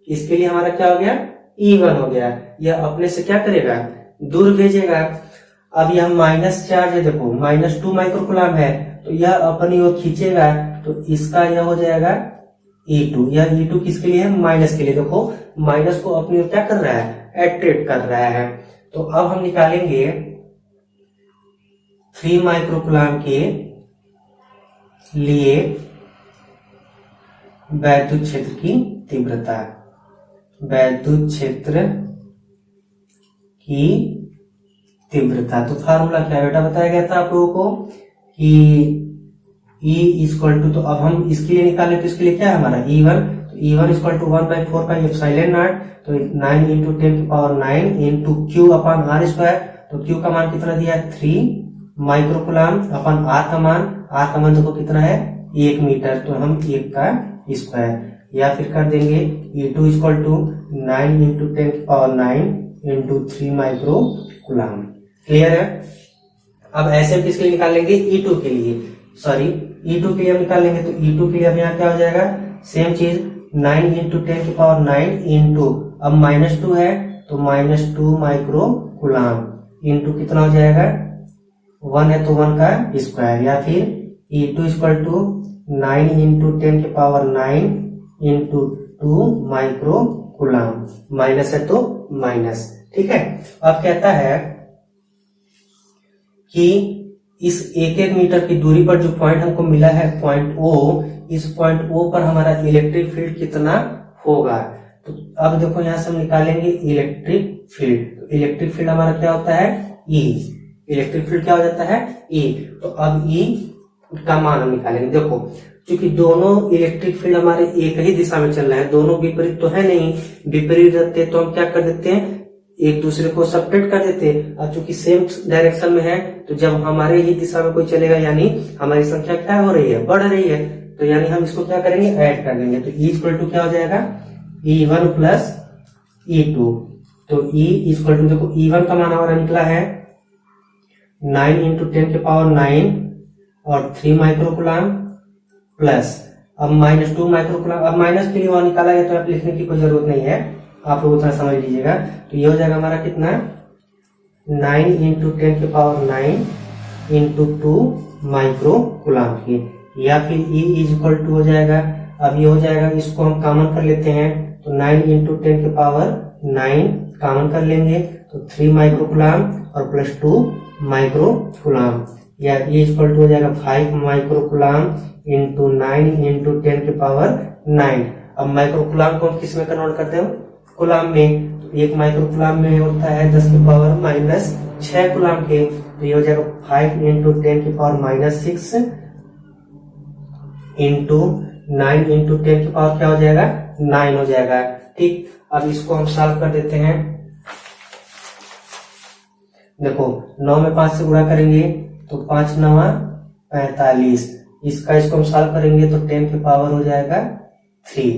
S1: इसके लिए हमारा क्या हो गया, E1 हो गया। यह अपने से क्या करेगा, दूर भेजेगा। अब यह माइनस चार्ज है, देखो -2 माइक्रोकूलाम है तो यह अपनी ओर खींचेगा, तो इसका यह हो जाएगा E2। यह E2 किसके लिए है, माइनस के लिए। देखो माइनस को अपनी ओर क्या कर रहा है, एट्रैक्ट कर रहा है। तो अब हम निकालेंगे 3 माइक्रोकूलाम के लिए वैद्युत क्षेत्र की तीव्रता, वैद्युत क्षेत्र की तीव्रता। तो फार्मूला क्या बेटा बताया गया था आप लोगों को कि E = तो अब हम इसके लिए निकालें तो इसके लिए क्या है हमारा E1, तो E1 = 1/4πε0। तो 9 × 10⁹ इंटू Q/r²। तो Q का मान कितना दिया है, 3 माइक्रोकूलाम अपन R का मान, देखो कितना है 1 मीटर, तो हम 1 का स्क्वायर, या फिर कर देंगे E2 = 9 × 10⁹ इंटू 3 माइक्रोकूलाम। क्लियर है। अब ऐसे हम किसके लिए निकाल लेंगे, E2 के लिए, सॉरी E2 के लिए हम निकाल लेंगे। तो E2 के लिए अब यहाँ क्या हो जाएगा, सेम चीज 9 × 10⁹ इंटू, अब -2 है तो -2 माइक्रोकूलाम इंटू कितना हो जाएगा, 1 है तो 1 का स्क्वायर, या फिर E2 = 9 × 10⁹ इंटू 2 माइक्रोकूलाम, माइनस है तो माइनस। ठीक है। अब कहता है कि इस 1-1 मीटर की दूरी पर जो पॉइंट हमको मिला है पॉइंट O, इस पॉइंट O पर हमारा इलेक्ट्रिक फील्ड कितना होगा। तो अब देखो यहाँ से हम निकालेंगे इलेक्ट्रिक फील्ड। तो इलेक्ट्रिक फील्ड हमारा क्या होता है E। इलेक्ट्रिक फील्ड क्या हो जाता है E। तो अब E का मान हम निकालेंगे। देखो क्योंकि दोनों इलेक्ट्रिक फील्ड हमारे एक ही दिशा में चल रहे हैं, दोनों विपरीत तो है नहीं, विपरीत रहते तो हम क्या कर देते हैं, एक दूसरे को सब्ट्रैक्ट कर देते हैं। अब चूंकि सेम डायरेक्शन में है तो जब हमारे ही दिशा में कोई चलेगा यानी हमारी संख्या क्या हो रही है, बढ़ रही है, तो यानी हम इसको क्या करेंगे, ऐड कर देंगे। तो E इक्वल टू क्या हो जाएगा, E1 प्लस E2। तो E इक्वल टू देखो E1 का मान हमारा निकला है 9 इंटू 10 के पावर 9 और 3 माइक्रोकूलम प्लस अब -2 माइक्रोकूलम। अब माइनस के लिए वहां निकाला गया तो आप लिखने की कोई जरूरत नहीं है, आप लोग उतना समझ लीजिएगा। तो ये हो जाएगा हमारा कितना 9 इंटू 10 के पावर 9 इंटू 2 माइक्रोकूलम की, या फिर E इक्वल टू हो जाएगा, अब ये हो जाएगा, इसको हम कॉमन कर लेते हैं तो 9 इंटू 10 के पावर 9 कॉमन कर लेंगे तो 3 माइक्रोकूलम और प्लस 2 माइक्रोकूलम, या E इक्वल टू हो जाएगा 5 माइक्रोकूलम इंटू 9 इंटू 10 के पावर 9। अब माइक्रोकूलम को हम किस में कन्वर्ट करते हैं, कूलम में। तो एक माइक्रोकूलम में होता है 10 की पावर -6 कूलम के, तो ये हो जाएगा 5 इंटू 10 की पावर -6 इंटू 9 इंटू 10 की पावर क्या हो जाएगा 9 हो जाएगा। ठीक, अब इसको हम सॉल्व कर देते हैं। देखो 9 में 5 से गुणा करेंगे तो 5 9 45, इसका इसको हम सॉल्व करेंगे तो 10 की पावर हो जाएगा 3।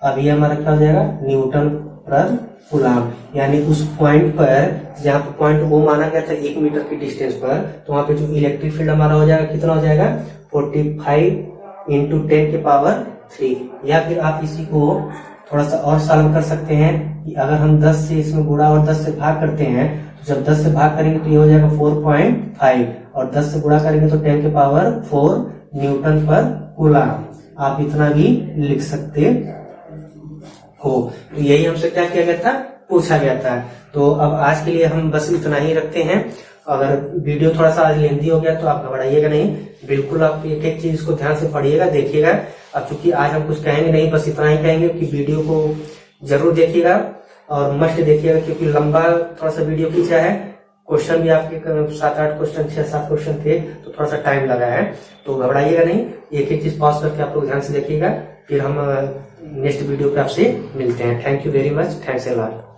S1: अब ये हमारा क्या हो जाएगा, न्यूटन पर कूलम, यानी उस पॉइंट पर जहां पर पॉइंट O माना गया था 1 मीटर की डिस्टेंस पर, तो वहां पे जो इलेक्ट्रिक फील्ड हमारा हो जाएगा कितना हो जाएगा 45 इंटू 10 के पावर 3। या फिर आप इसी को थोड़ा सा और सॉल्व कर सकते हैं कि अगर हम 10 से इसमें गुणा और 10 से भाग करते हैं, तो जब 10 से भाग करेंगे तो ये हो जाएगा 4.5 और 10 से गुणा करेंगे तो 10 के पावर 4 न्यूटन पर कूलम। आप इतना भी लिख सकते हो। तो यही हमसे क्या किया गया था, पूछा गया था। तो अब आज के लिए हम बस इतना ही रखते हैं। अगर वीडियो थोड़ा सा आज लेंथी हो गया तो आप घबराइएगा नहीं, बिल्कुल आप एक एक चीज को ध्यान से पढ़िएगा, देखिएगा। अब चूंकि आज हम कुछ कहेंगे नहीं, बस इतना ही कहेंगे कि वीडियो को जरूर देखिएगा और मस्ट देखिएगा, क्योंकि लंबा थोड़ा सा वीडियो खींचा है। क्वेश्चन भी आपके 7-8 क्वेश्चन 6-7 क्वेश्चन थे, तो थोड़ा सा टाइम लगा है। तो घबराइएगा नहीं, एक एक चीज पॉज करके आप लोग ध्यान से देखिएगा। फिर हम नेक्स्ट वीडियो पे आपसे मिलते हैं। Thank you very much, thanks a lot.